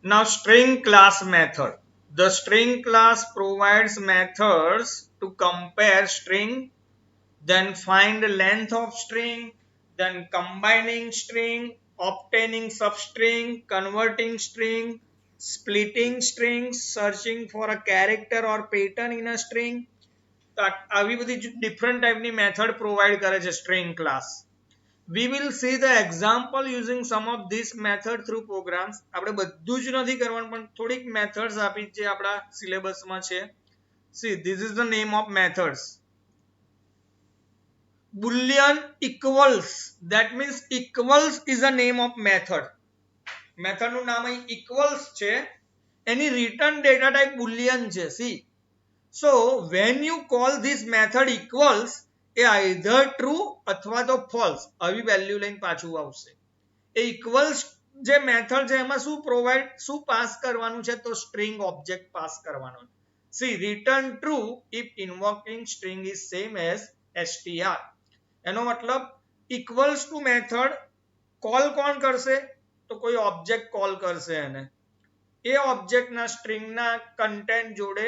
Now string class method. The string class provides methods to compare string, then find the length of string, then combining string, obtaining substring, converting string, splitting strings, searching for a character or pattern in a string. તો આવી બધી different ટાઈપની method provide કરે છે string class. We will see the example using some of these method through programs. આપણે બધું જ નથી કરવાનું પણ થોડીક મેથડ્સ આપી જે આપણા સિલેબસમાં છે. See, this is the name of methods. Boolean equals, that means equals is the name of method. Method નું નામ અહીં equals છે. એની return data type boolean છે. See, so when you call this method equals, A either true અથવા તો false આવી value લઈને પાછું આવશે. એ equals જે મેથડ છે એમાં શું પાસ કરવાનું છે તો string object પાસ કરવાનો. See, return true if invoking string is same as str. એનો મતલબ equals to મેથડ કોલ કોણ કરશે તો કોઈ ઓબ્જેક્ટ કોલ કરશે એને. એ ઓબ્જેક્ટના સ્ટ્રિંગના કન્ટેન્ટ જોડે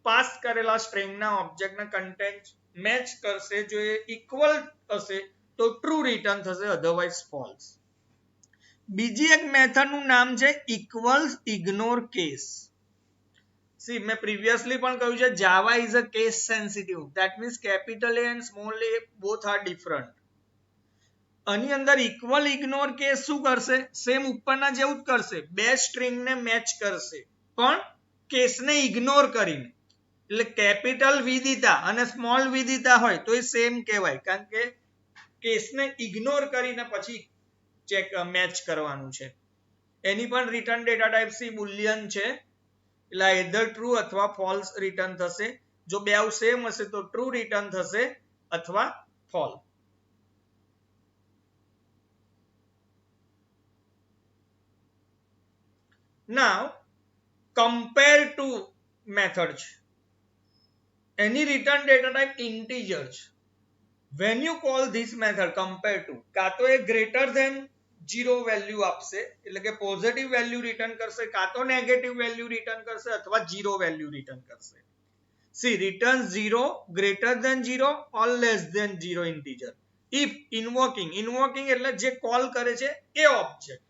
પાસ કરેલા સ્ટ્રિંગના ઓબ્જેક્ટના કન્ટેન્ટ મેચ કરશે. જો એ ઇક્વલ હશે તો ટ્રુ રિટર્ન થશે, અધરવાઇઝ ફોલ્સ. બીજી એક મેથડનું નામ છે ઇક્વલ્સ ઇગ્નોર કેસ. સી મેં પ્રીવિયસલી પણ કહ્યું છે Java is a case sensitive. That means capital A and small A both are different. આની અંદર ઇક્વલ ઇગ્નોર કેસ શું કરશે? સેમ ઉપરના જેવું જ કરશે, બે સ્ટ્રિંગને મેચ કરશે પણ કેસને ઇગ્નોર કરીને. એટલે કેપિટલ વિદિતા અને સ્મોલ વિદિતા હોય તો એ સેમ કહેવાય, કારણ કે કેસને ઇગ્નોર કરીને પછી ચેક મેચ કરવાનું છે. એની પણ return data type C Boolean છે, એટલે આઈધર ટ્રુ અથવા ફોલ્સ રિટર્ન થશે. જો બે સેમ હશે તો ટ્રુ રિટર્ન થશે અથવા false. Now compare to method છે, any return data type integer છે. When you call this method compare to, કાં તો એ greater than 0 વેલ્યુ આપશે એટલે કે પોઝિટિવ વેલ્યુ રિટર્ન કરશે, કાં તો નેગેટિવ વેલ્યુ રિટર્ન કરશે અથવા 0 વેલ્યુ રિટર્ન કરશે. See, return 0, greater than 0 or less than 0 integer. If invoking એટલે જે કોલ કરે છે એ object.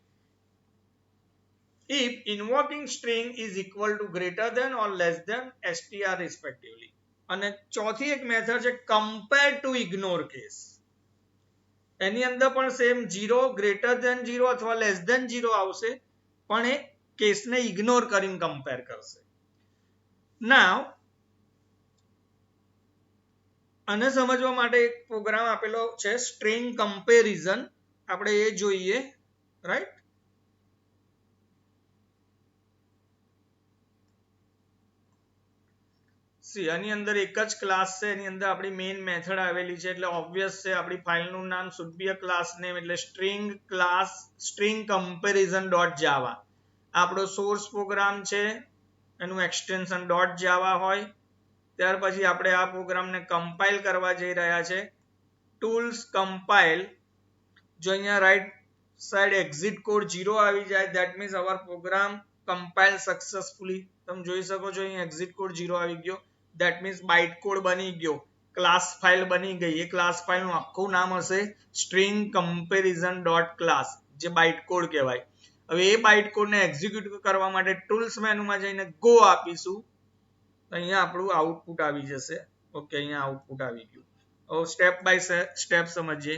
If invoking string is equal to greater than or less than str respectively. અને ચોથી એક મેથડ છે compare to ignore case. એની અંદર પણ સેમ 0, greater than 0 અથવા less than 0 આવશે પણ એ કેસને ઇગ્નોર કરીને કમ્પેર કરશે. Now આને સમજવા માટે એક પ્રોગ્રામ આપેલો છે string comparison. આપણે એ જોઈએ, રાઈટ. આની અંદર એક જ ક્લાસ છે, એની અંદર આપણી મેઇન મેથડ આવેલી છે એટલે ઓબ્વિયસ છે આપણી ફાઇલનું નામ should be a class name એટલે string class string comparison.java. આપણો સોર્સ પ્રોગ્રામ છે, એનું એક્સટેન્શન .java હોય. ત્યાર પછી આપણે આ પ્રોગ્રામને કમ્પાઇલ કરવા જઈ રહ્યા છે. ટૂલ્સ કમ્પાઇલ, જો અહીંયા રાઈટ સાઈડ એક્ઝિટ કોડ 0 આવી જાય that means our program compile successfully. તમે જોઈ શકો છો અહીં એક્ઝિટ કોડ 0 આવી ગયો, ધેટ મીન્સ બાઇટ કોડ બની ગયો, ક્લાસ ફાઇલ બની ગઈ. એ ક્લાસ ફાઇલનું આખું નામ હશે string comparison.class, જે બાઇટ કોડ કહેવાય. હવે એ બાઇટ કોડને એક્ઝિક્યુટ કરવા માટે ટૂલ્સ મેનુમાં જઈને ગો આપીશું, અહીંયા આપણું આઉટપુટ આવી જશે. ઓકે, અહીંયા આઉટપુટ આવી ગયું. હવે સ્ટેપ બાય સ્ટેપ સમજીએ.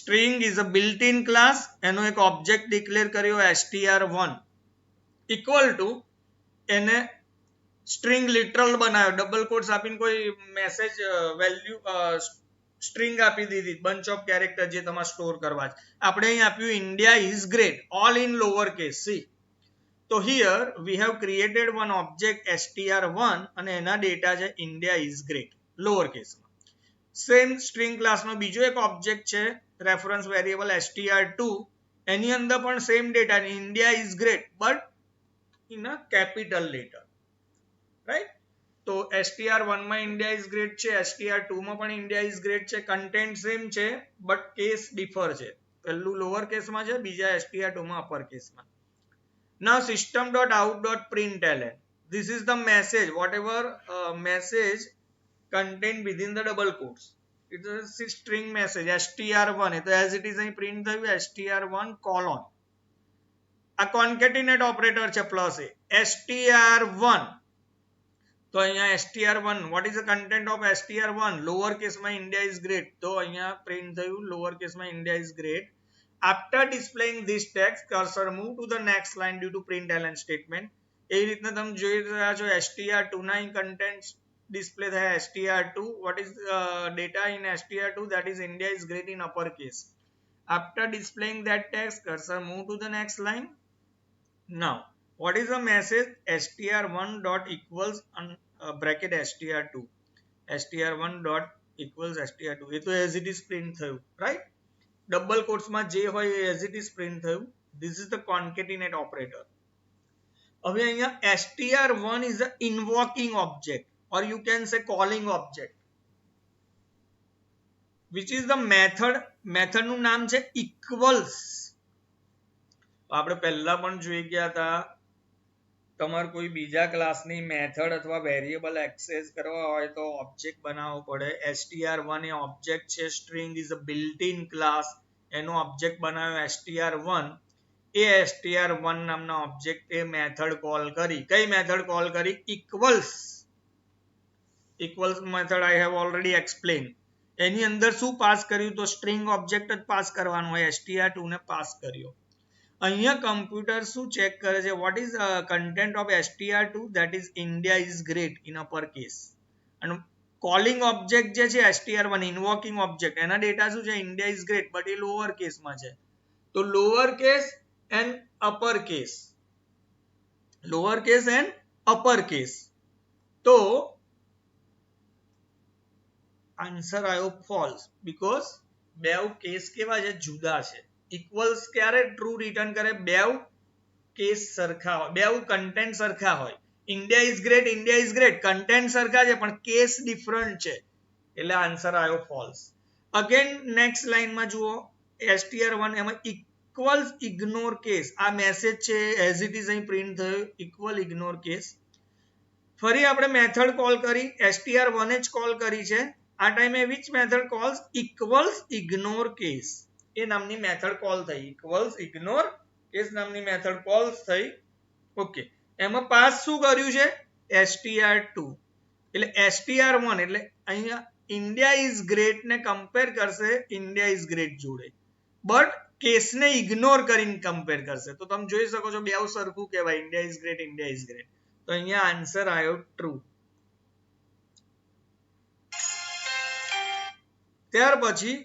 string is a built in class. એનો એક ઓબ્જેક્ટ ડિક્લેર કર્યો str1 equal to એને સ્ટ્રિંગ લિટરલ બનાવ્યો, ડબલ કોટ્સ આપીને કોઈ મેસેજ વેલ્યુ સ્ટ્રિંગ આપી દીધી, બંચ ઓફ કેરેક્ટર જે તમારે સ્ટોર કરવા છે. આપણે અહીં આપ્યું India is great, all in lower case. See, તો here we have created one object str1 અને એના ડેટા છે ઇન્ડિયા ઇઝ ગ્રેટ લોઅર કેસમાં. સેમ સ્ટ્રિંગ ક્લાસનો બીજો એક ઓબ્જેક્ટ છે રેફરન્સ વેરિયેબલ str2, એની અંદર પણ same data India is great but in a capital letter, right. તો str1 માં ઇન્ડિયા ઇઝ ગ્રેટ છે, str2 માં પણ ઇન્ડિયા ઇઝ ગ્રેટ છે. કન્ટેન્ટ સેમ છે બટ કેસ ડિફર છે, પહેલું લોઅર કેસમાં છે, બીજા str2 માં અપર કેસમાં. Now system.out.println, this is the message, whatever message contained within the double quotes. It's a string message str1, તો as it is અહીં print થયું str1 colon. આ concatenate operator છે plus a str1. તો અહીંયા str1, what is the content of str1? lower case માં India is great, તો અહીંયા print થયું lower case માં India is great. After displaying this text, cursor move to the next line due to println statement. એવી રીતના તમે જોઈ રહ્યા છો str2 ના contents display થાય str2. what is data in str2? that is India is great in uppercase. After displaying that text, cursor move to the next line. Now what is the message? str1 dot equals bracket str2, str1 dot equals str2. એ તો as it is print થયું, right? Double કોટ્સમાં જે હોય એ as it is print થયું. this is the concatenate operator. હવે અહીંયા str1 is the invoking object, or you can say calling object, which is the method નું નામ છે equals. આપણે પહેલા પણ જોઈ ગયા હતા, તમારે કોઈ બીજા ક્લાસની મેથડ અથવા વેરિયેબલ એક્સેસ કરવા હોય તો ઓબ્જેક્ટ બનાવવો પડે. str1 એ ઓબ્જેક્ટ છે, string is a built-in class, એનો ઓબ્જેક્ટ બનાવ્યો str1. એ str1 નામના ઓબ્જેક્ટ એ મેથડ કોલ કરી. કઈ મેથડ કોલ કરી? equals method I have already explained. એની અંદર શું પાસ કર્યું? તો સ્ટ્રિંગ ઓબ્જેક્ટ જ પાસ કરવાનો હોય, str2 ને પાસ કર્યો. અહીંયા કમ્પ્યુટર શું ચેક કરે છે? what is content of str2? that is India is great in upper case. અને કોલિંગ ઓબ્જેક્ટ જે છે str1 ઇન્વોકિંગ ઓબ્જેક્ટ, એના ડેટા શું છે? India is great, but A lower કેસમાં છે. તો lower case and upper case, lower case and upper case. તો આન્સર આવ્યો ફોલ્સ, બીકોઝ બેવ કેસ કેવા છે? જુદા છે. ઇક્વલ્સ ક્યારે ટ્રુ રિટર્ન કરે? બેવ કેસ સરખા હોય, બેવ કન્ટેન્ટ સરખા હોય. India is great, India is great, content સરખા છે પણ કેસ ડિફરન્ટ છે, એટલે આન્સર આવ્યો ફોલ્સ. અગેન નેક્સ્ટ લાઈનમાં જુઓ str1, એમાં ઇક્વલ્સ ઇગ્નોર કેસ, આ મેસેજ છે એઝ ઇટ ઇઝ અહીં પ્રિન્ટ થયો ઇક્વલ ઇગ્નોર કેસ. ફરી આપણે મેથડ કોલ કરી, str1 જ કોલ કરી છે આ ટાઈમે. Which method calls? Equals ignore case, એ નામની મેથડ કોલ થઈ. ઇક્વલ્સ ઇગ્નોર કેસ નામની મેથડ કોલ થઈ. ઓકે, એમાં પાસ શું કર્યું છે? str2. એટલે str1 એટલે અહીંયા ઇન્ડિયા ઇઝ ગ્રેટ ને કમ્પેર કરશે ઇન્ડિયા ઇઝ ગ્રેટ જોડે, બટ કેસને ઇગ્નોર કરીને કમ્પેર કરશે. તો તમે જોઈ શકો છો બેવ સરખું કહેવાય, India is great, India is great. તો અહીંયા આન્સર આવ્યો ટ્રુ. ત્યાર પછી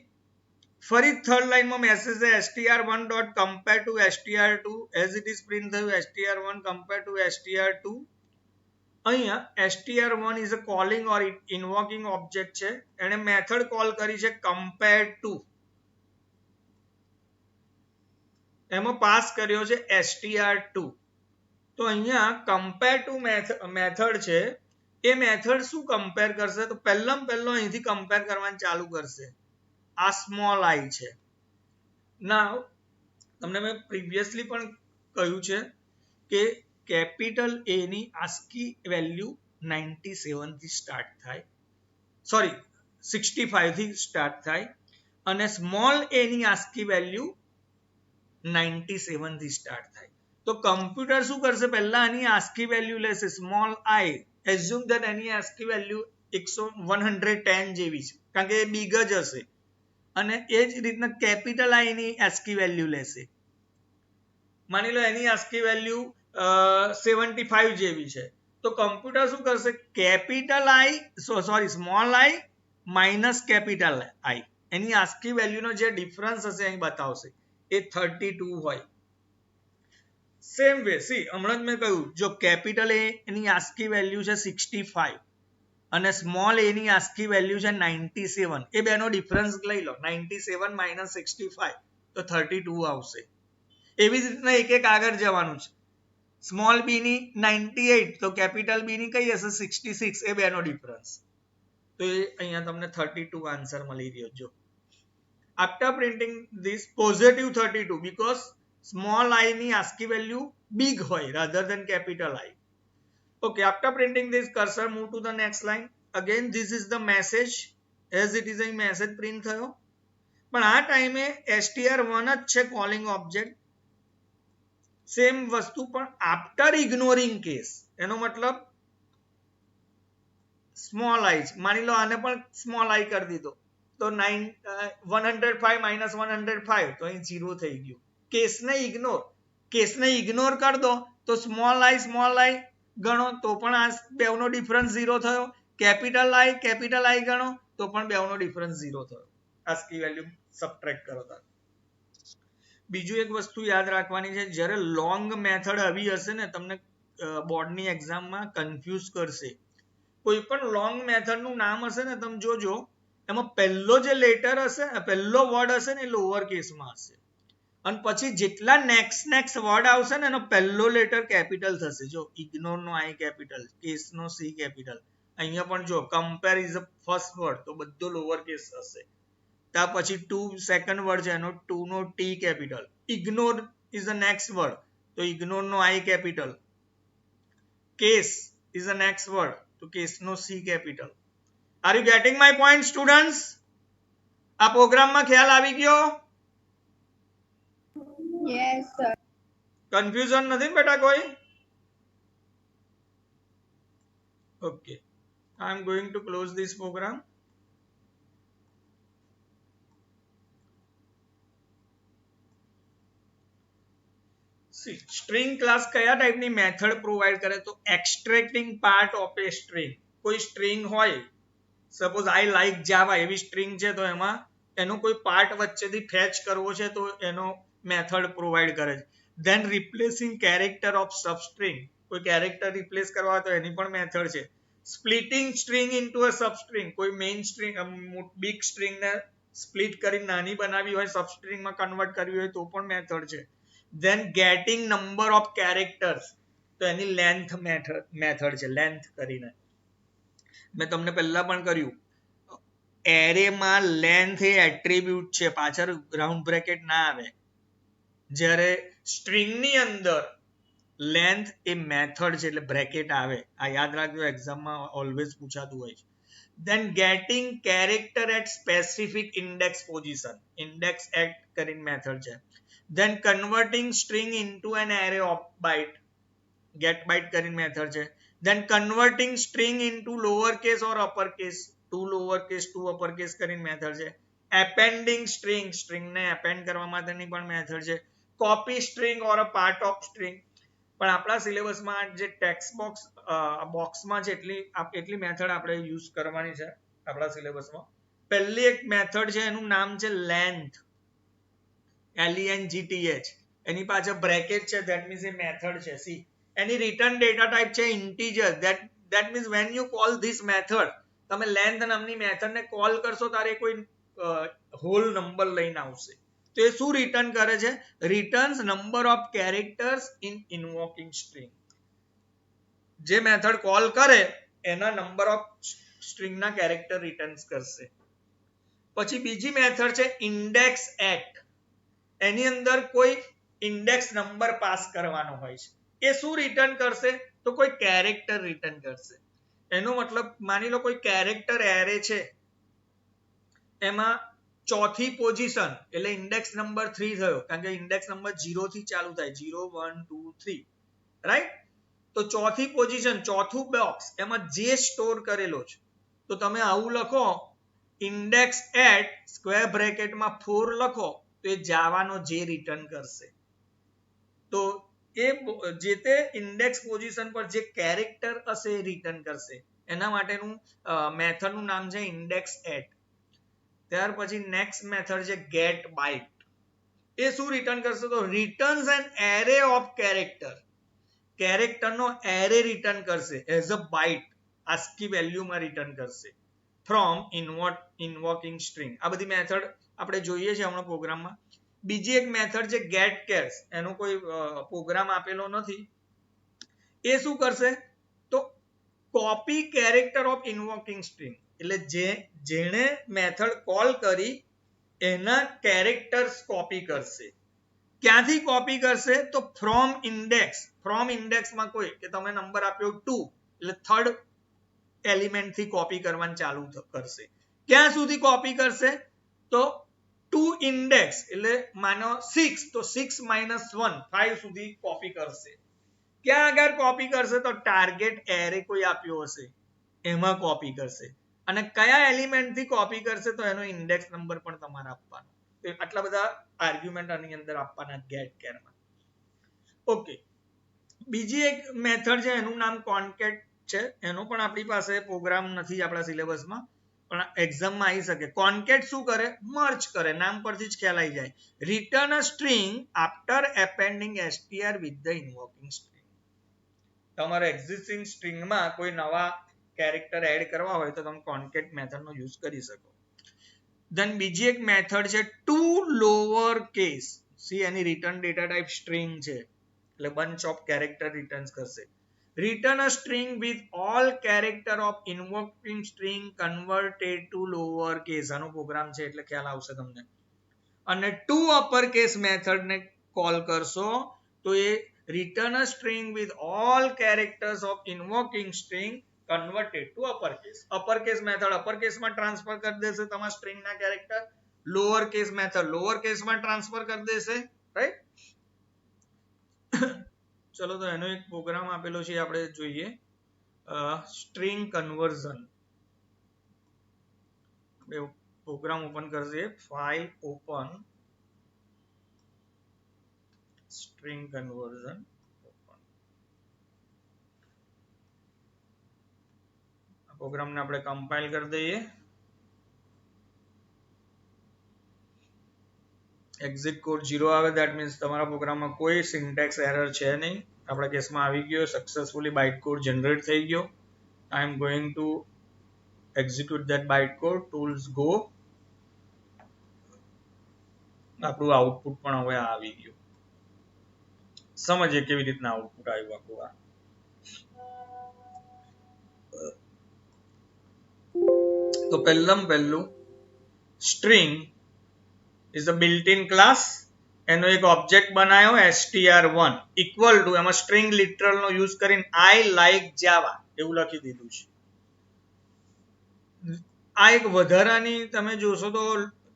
ફરી થર્ડ લાઈનમાં મેસેજ છે str1 dot compare to str2, as it is print થયું str1 કમ્પેર ટુ str2. અહીંયા str1 is a calling or invoking object છે, એને મેથડ કોલ કરી છે કમ્પેર ટુ, એમાં પાસ કર્યો છે str2. તો અહીંયા કમ્પેર ટુ મેથડ છે, એ મેથડ શું કમ્પેર કરશે? તો પહેલામાં પહેલો અહીંથી કમ્પેર કરવાનું ચાલુ કરશે. આ સ્મોલ આઈ છે. નાઉ તમને મેં પ્રીવિયસલી પણ કહ્યું છે કે કેપિટલ એ ની આસ્કી વેલ્યુ 97 થી સ્ટાર્ટ થાય, સોરી 65 થી સ્ટાર્ટ થાય, અને સ્મોલ એ ની આસ્કી વેલ્યુ 97 થી સ્ટાર્ટ થાય. તો કમ્પ્યુટર શું કરશે? પહેલા આની આસ્કી વેલ્યુ લેશે small I, assume that any ASCII value 110 જેવી છે, કારણ કે એ બિગ જ હશે. અને એ જ રીતના કેપિટલ આઈ ની આસ્કી વેલ્યુ લેશે. માની લો એની આસ્કી વેલ્યુ 75 જેવી છે, તો કમ્પ્યુટર શું કરશે? કેપિટલ આઈ સોરી સ્મોલ આઈ માઇનસ કેપિટલ આઈ, એની આસ્કી વેલ્યુનો જે ડિફરન્સ હશે અહીં બતાવશે, એ 32 હોય. સેમ વે સી હમણાં જ મેં કહ્યું, જો કેપિટલ એ એની આસ્કી વેલ્યુ છે 65 અને સ્મોલ એ ની આસ્કી વેલ્યુ છે 97, એ બેનો ડિફરન્સ લઈ લો, 97 માઇનસ 65 તો 32 આવશે. એવી જ રીતના એક એક આગળ જવાનું છે. સ્મોલ બી ની 98 તો કેપિટલ બી ની કઈ હશે? 66, એ બેનો ડિફરન્સ. તો એ અહીંયા તમને 32 આન્સર મળી રહ્યો. જો after printing this positive 32, because small I ની ASCII વેલ્યુ big હોય rather than capital I. Okay, after printing this, cursor move to the next line. Again, this is the message as it is a message print થયો. પણ આ ટાઈમે str1 જ છે calling object. Same વસ્તુ પણ after ignoring case. એનો મતલબ સ્મોલ આઈ, માની લો આને પણ સ્મોલ આઈ કરી દીધો તો 105 minus 105 તો અહીં 0 થઈ ગયું. કેસને ઇગ્નોર કરી દો તો સ્મોલ આઈ ગણો તો પણ આ બેવનો ડિફરન્સ 0 થયો. કેપિટલ આઈ ગણો તો પણ બેવનો ડિફરન્સ 0 થયો. ASCII વેલ્યુ સબટ્રેક્ટ કરો તો. બીજું એક વસ્તુ યાદ રાખવાની છે, જ્યારે લોંગ મેથડ આવી હશે ને તમને બોર્ડની એક્ઝામમાં કન્ફ્યુઝ કરશે. કોઈ પણ લોંગ મેથડ નું નામ હશે ને તમે જોજો, એમાં પહેલો જે લેટર હશે, પહેલો વર્ડ હશે ને એ લોઅર કેસમાં હશે અને પછી જેટલા નેક્સ્ટ વર્ડ આવશે ને એનો પહેલો લેટર કેપિટલ થશે. જો ઇગ્નોર નો આઈ કેપિટલ, કેસ નો સી કેપિટલ. અહીંયા પણ જો compare is a first word તો બધો લોઅર કેસ હશે. ત્યાર પછી ટુ સેકન્ડ વર્ડ છે એનો ટુ નો T capital. Ignore is a next word તો ઇગ્નોર નો I capital. Case is a next word તો કેસ નો C capital. Are you getting my point students? આ પ્રોગ્રામમાં ખ્યાલ આવી ગયો? Yes, sir. કન્ફ્યુઝન નથી બેટા કોઈ? Okay, I am going to close this program. String class કયા ટાઈપની મેથડ પ્રોવાઈડ કરે? તો એક્સ્ટ્રેક્ટિંગ પાર્ટ ઓફ એ સ્ટ્રિંગ. કોઈ સ્ટ્રિંગ હોય, સપોઝ આઈ લાઈક જાવા એવી સ્ટ્રિંગ છે તો એમાં એનો કોઈ પાર્ટ વચ્ચેથી ફેચ કરવો છે તો એનો મેથડ પ્રોવાઈડ કરે છે. Then replacing character of substring, કોઈ કેરેક્ટર રિપ્લેસ કરવા તો એની પણ મેથડ છે. Splitting string into a substring, કોઈ મેઇન સ્ટ્રિંગ બિગ સ્ટ્રિંગને સ્પ્લિટ કરી નાની બનાવી હોય, સબસ્ટ્રિંગમાં કન્વર્ટ કરવી હોય તો પણ મેથડ છે. Then getting number of characters, તો એની લેન્થ મેથડ છે, લેન્થ કરીને. મેં તમને પહેલા પણ કર્યું, એરેમાં લેન્થ એ એટ્રીબ્યુટ છે, પાછળ ગ્રાઉન્ડ બ્રેકેટ ના આવે. જ્યારે સ્ટ્રિંગની અંદર લેન્થ એ મેથડ છે એટલે બ્રેકેટ આવે. આ યાદ રાખજો, એક્ઝામમાં ઓલવેઝ પૂછાતું હોય છે. Then getting character at specific index position, index at કરીને મેથડ છે. Then converting string into an array of byte, get byte કરીને મેથડ છે. Then converting string into lower case or upper case, to lower case to upper case કરીને method છે. Appending string, સ્ટ્રિંગને append કરવા માટેની પણ method છે. Copy string or a part of string. પણ આપણા સિલેબસમાં જે ટેક્સ્ટ બોક્સમાં છે એટલી મેથડ આપણે યુઝ કરવાની છે આપણા સિલેબસમાં. પહેલી એક મેથડ છે એનું નામ છે લેન્થ, LENGTH. એની પાછળ બ્રેકેટ છે, ધેટ મીન્સ એ મેથડ છે. સી, એની રિટર્ન ડેટા ટાઈપ છે integer. That means when you call this method, તમે લેન્થ નામની મેથડને કોલ કરશો ત્યારે કોઈ હોલ નંબર લઈને આવશે. તો એ શું રિટર્ન કરે છે? Returns number of characters in invoking string. જે મેથડ કોલ કરે એના નંબર ઓફ સ્ટ્રિંગના કેરેક્ટર રિટર્ન્સ કરશે. પછી બીજી મેથડ છે ઇન્ડેક્સ એટ. એની અંદર કોઈ ઇન્ડેક્સ નંબર પાસ કરવાનો હોય છે. એ શું રિટર્ન કરશે? તો કોઈ કેરેક્ટર રિટર્ન કરશે. એનો મતલબ માની લો કોઈ કેરેક્ટર એરે છે, એમાં ચોથી પોઝિશન એટલે ઇન્ડેક્સ નંબર 3 થયો, કારણ કે ઇન્ડેક્સ નંબર 0 થી ચાલુ થાય, 0 1 2 3, રાઈટ? તો ચોથી પોઝિશન, ચોથું બોક્સ, એમાં જે સ્ટોર કરેલો છે. તો તમે આવું લખો, ઇન્ડેક્સ એટ સ્ક્વેર બ્રેકેટમાં 4 લખો તો એ જાવાનો જે રિટર્ન કરશે. તો એ જે તે ઇન્ડેક્સ પોઝિશન પર જે કેરેક્ટર હશે એ રિટર્ન કરશે. એના માટેનું મેથડનું નામ છે ઇન્ડેક્સ એટ. ત્યાર પછી નેક્સ્ટ મેથડ છે ગેટ બાઇટ. એ શું રિટર્ન કરશે? તો returns an array of character, કેરેક્ટરનો એરે રિટર્ન કરશે એઝ અ બાઇટ, ASCII વેલ્યુમાં રિટર્ન કરશે ફ્રોમ ઇન્વોકિંગ સ્ટ્રિંગ. આ બધી મેથડ આપણે જોઈએ છે હમણાં પ્રોગ્રામમાં. બીજી એક મેથડ છે ગેટ કેર્સ, એનો કોઈ પ્રોગ્રામ આપેલો નથી. એ શું કરશે? તો કોપી કેરેક્ટર ઓફ ઇન્વોકિંગ સ્ટ્રિંગ, એટલે જેણે મેથડ કોલ કરી એના કેરેક્ટર્સ કોપી કરશે. ક્યાંથી કોપી કરશે તો ફ્રોમ ઇન્ડેક્સમાં કોઈ કે તમે નંબર આપ્યો 2 એટલે થર્ડ એલિમેન્ટ થી કોપી કરવાનું ચાલુ કરશે. ક્યાં સુધી કોપી કરશે તો ટુ ઇન્ડેક્સ એટલે માનો 6 તો 6 - 1 5 સુધી કોપી કરશે. ક્યાં આગળ કોપી કરશે તો ટાર્ગેટ એરે કોઈ આપ્યો હશે એમાં કોપી કરશે. અને કયા એલિમેન્ટ થી કોપી કરશે તો એનો ઇન્ડેક્સ નંબર પણ તમારે આપવાનો. આટલા બધા આર્ગ્યુમેન્ટ આની અંદર આપવાના ગેટ કેરમાં. ઓકે, બીજી એક મેથડ છે એનું નામ કોન્કેટ છે. એનો પણ આપણી પાસે પ્રોગ્રામ નથી આપણા સિલેબસમાં, પણ એક્ઝામમાં આવી શકે. કોન્કેટ શું કરે? મર્જ કરે. નામ પરથી જ ખ્યાલ આવી જાય. Return a string after appending str with the invoking string. તમારે એક્ઝિસ્ટિંગ સ્ટ્રિંગમાં કોઈ નવા કેરેક્ટર એડ કરવા હોય તો તમે કોન્કેટ મેથડનો યુઝ કરી શકો. ધન બીજી એક મેથડ છે ટુ લોઅર કેસ. સી એની રિટર્ન ડેટા ટાઈપ સ્ટ્રિંગ છે એટલે બંચ ઓફ કેરેક્ટર રિટર્ન્સ કરશે. Return a string with all character of invoking string converted to lower case. આનો પ્રોગ્રામ છે એટલે ખ્યાલ આવશે તમને. અને ટુ અપર કેસ મેથડ ને કોલ કરશો તો એ return a string with all characters of invoking string converted to upper case. upper case method upper case માં ટ્રાન્સફર કરી દેશે તમારા સ્ટ્રિંગ ના character. Lower case method lower case માં transfer કરી દેશે. રાઈટ? ચલો તો એનો એક પ્રોગ્રામ આપેલો છે આપણે જોઈએ. String conversion. પ્રોગ્રામ ઓપન કરશે. File open string conversion. પ્રોગ્રામને આપણે કમ્પાઇલ કરી દઈએ. એક્ઝિટ કોડ 0 આવે ધેટ મીન્સ તમારા પ્રોગ્રામમાં કોઈ સિન્ટેક્સ એરર છે નહીં. આપણા કેસમાં આવી ગયો. સક્સેસફુલી બાઇટ કોડ જનરેટ થઈ ગયો. I am going to execute that byte code. Tools go. આપણું આઉટપુટ પણ હવે આવી ગયું. સમજીએ કેવી રીતના આઉટપુટ આવ્યું આપણું. આ તો પહેલું string is a built-in class. એનો એક ઓબ્જેક્ટ બનાવ્યો str1 ઇક્વલ ટુ એમાં સ્ટ્રિંગ લિટરલ નો યુઝ કરીને I like Java એવું લખી દીધું છે. આ એક વધારાની તમે જોશો તો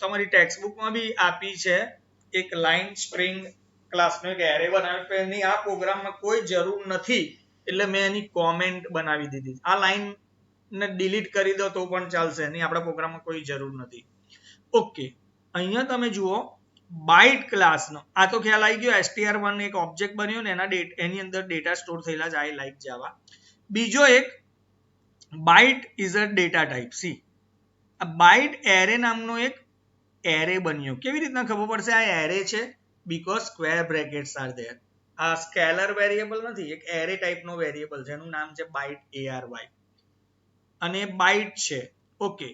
તમારી ટેક્સ્ટબુકમાં બી આપી છે એક લાઈન સ્ટ્રિંગ ક્લાસનો એક એરે બનાવ્યો છે. એની આ પ્રોગ્રામમાં કોઈ જરૂર નથી એટલે મેં એની કોમેન્ટ બનાવી દીધી. આ લાઈન ને ડિલીટ કરી દો તો પણ ચાલશે. એની આપણા પ્રોગ્રામમાં કોઈ જરૂર નથી. ઓકે, અહીંયા તમે જુઓ બાઇટ ક્લાસનો આ તો ખ્યાલ આવી ગયો. str1 એક ઓબ્જેક્ટ બન્યો ને એની અંદર ડેટા સ્ટોર થયેલા છે I like Java. બીજો એક byte is a data type. See આ બાઇટ એરે નામનો એક એરે બન્યો. કેવી રીતના ખબર પડશે આ એરે છે? Because square brackets are there. આ સ્કેલર વેરિયેબલ નથી, એક એરે ટાઈપનો વેરિયેબલ છે. એનું નામ છે બાઇટ ARY અને બાઇટ છે. ઓકે,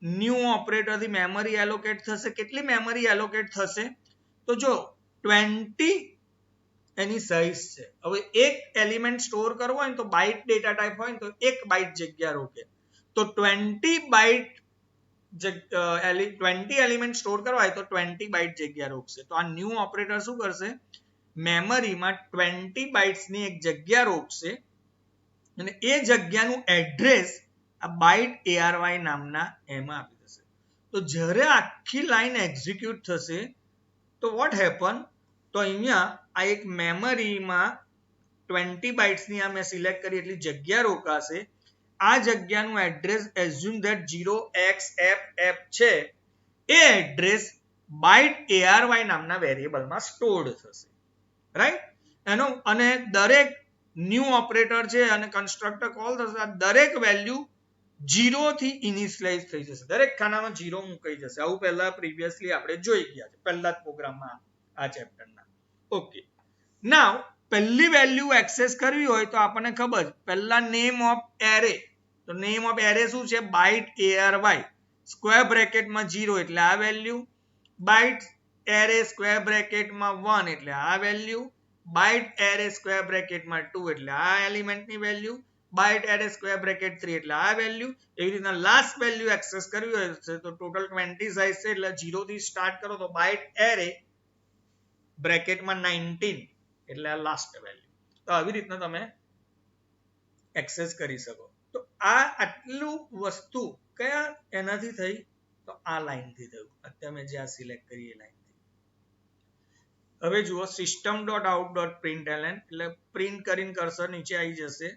ન્યૂ ઓપરેટર થી મેમરી એલોકેટ થશે. કેટલી મેમરી એલોકેટ થશે તો જો 20 એની સાઇઝ છે. હવે એક એલિમેન્ટ સ્ટોર કરવો હોય તો બાઇટ ડેટા ટાઈપ હોય તો 1 બાઇટ જગ્યા રોકે. તો 20 બાઇટ 20 એલિમેન્ટ સ્ટોર કરવા હોય તો 20 બાઇટ જગ્યા રોકશે. તો આ ન્યૂ ઓપરેટર શું કરશે? મેમરીમાં 20 બાઇટ્સ ની એક જગ્યા રોકશે અને એ જગ્યાનું એડ્રેસ આ બાઇટ ARY નામના એમાં આપી દેશે. તો જ્યારે આખી લાઈન એક્ઝિક્યુટ થશે તો વોટ હેપન? તો અહીંયા આ એક મેમરીમાં 20 બાઇટ્સ ની આ મેં સિલેક્ટ કરી એટલી જગ્યા રોકાશે. આ જગ્યાનું એડ્રેસ એઝ્યુમ ધેટ 0xFF છે. એ એડ્રેસ બાઇટ ARY નામના વેરિયેબલમાં સ્ટોર્ડ થશે. રાઈટ? એનો અને દરેક ન્યૂ ઓપરેટર છે અને કન્સ્ટ્રક્ટર કોલ થશે. દરેક વેલ્યુ 0 થી ઇનિશિયલાઇઝ થઈ જશે. દરેક ખાનામાં 0 મુકાઈ જશે. આવું પહેલા પ્રીવિયસલી આપણે જોઈ ગયા છે પહેલા જ પ્રોગ્રામમાં આ ચેપ્ટરના. ઓકે, નાઉ પહેલી વેલ્યુ એક્સેસ કરવી હોય તો આપણને ખબર પહેલા નેમ ઓફ એરે. તો નેમ ઓફ એરે શું છે? બાઇટ ARY સ્ક્વેર બ્રેકેટમાં 0 એટલે આ વેલ્યુ, બાઇટ એરે સ્ક્વેર બ્રેકેટમાં 1 એટલે આ વેલ્યુ, બાઇટ એરે સ્ક્વેર બ્રેકેટમાં 2 એટલે આ એલિમેન્ટની value, byte array square bracket 3 એટલે આ વેલ્યુ. એવી રીતના લાસ્ટ વેલ્યુ એક્સેસ કરવી હોય તો ટોટલ 20 સાઇઝ છે એટલે 0 થી સ્ટાર્ટ કરો તો બાઇટ એરે બ્રેકેટમાં 19 એટલે આ લાસ્ટ વેલ્યુ. તો આવી રીતના તમે એક્સેસ કરી શકો. તો આ આટલું વસ્તુ કયા એનાથી થઈ? તો આ લાઈનથી થયું. અત્યારે મેં જે આ સિલેક્ટ કરી એ લાઈન. હવે જુઓ system.out.println એટલે પ્રિન્ટ કરીને કર્સર નીચે આવી જશે.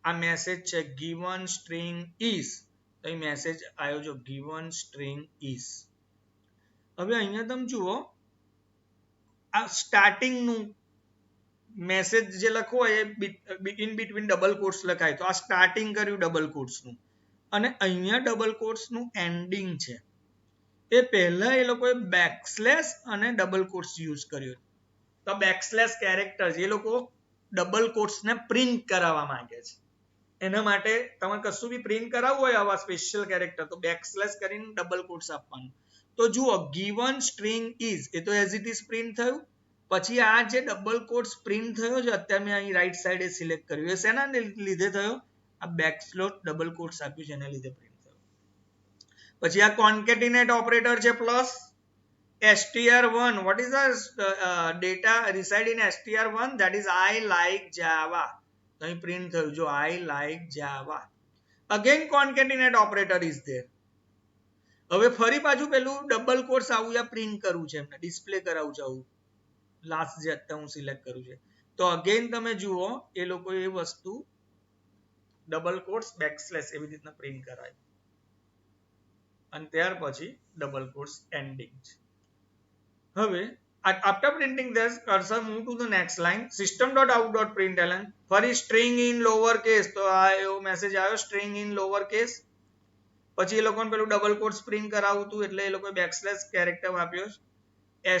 આ મેસેજ છે given string is. તો અહીં મેસેજ આવ્યો જો given string is. હવે અહીંયા તમે જુઓ આ સ્ટાર્ટિંગ નું મેસેજ જે લખવો હોય એ ઇન બિટવીન ડબલ કોટ્સ લખાય. તો આ સ્ટાર્ટિંગ કર્યું ડબલ કોટ્સ નું અને અહીંયા ડબલ કોટ્સ નું એન્ડિંગ છે. એ પહેલા એ લોકોએ બેકસ્લેશ અને ડબલ કોટ્સ યુઝ કર્યો. તો બેકસ્લેશ કેરેક્ટર એ લોકો ડબલ કોટ્સ ને પ્રિન્ટ કરાવવા માંગે છે. એના માટે તમારે કશું બી પ્રિન્ટ કરાવવું હોય આવા સ્પેશિયલ કેરેક્ટર તો બેકસ્લેશ કરીને ડબલ કોટ્સ આપવાનું. તો જુઓ given string is એ તો એઝ ઇટ ઇઝ પ્રિન્ટ થયું. પછી આ જે ડબલ કોટ્સ પ્રિન્ટ થયો છે અત્યારે મેં અહીં રાઈટ સાઈડે સિલેક્ટ કર્યું. એ શેના લીધે થયો? આ બેકસ્લેશ ડબલ કોટ્સ આપ્યું છે એના લીધે પ્રિન્ટ થયો. પછી આ કોન્કેટિનેટ ઓપરેટર છે plus str1. what is the data reside in str1? that is I like Java. તો અહીં પ્રિન્ટ થયું જો I like Java. again concatenate operator is there. હવે ફરી પાછું પેલું ડબલ કોટ્સ આવું યા પ્રિન્ટ કરવું છે એમને ડિસ્પ્લે કરાવું છે આવું લાસ્ટ જે અત્યારે હું સિલેક્ટ કરું છે. તો અગેન તમે જુઓ એ લોકો એ વસ્તુ ડબલ કોટ્સ બેકસ્લેશ એવી રીતના પ્રિન્ટ કરાય અને ત્યાર પછી ડબલ કોટ્સ એન્ડિંગ છે. હવે after printing this cursor move to the next line system.out.println ફરી string in lower case. તો આ એવો મેસેજ આવ્યો string in lower case. પછી એ લોકોને પેલું ડબલ કોટ્સ પ્રિન્ટ કરાવવું હતું એટલે એ લોકોએ બેકસ્લેશ કેરેક્ટર આપ્યો.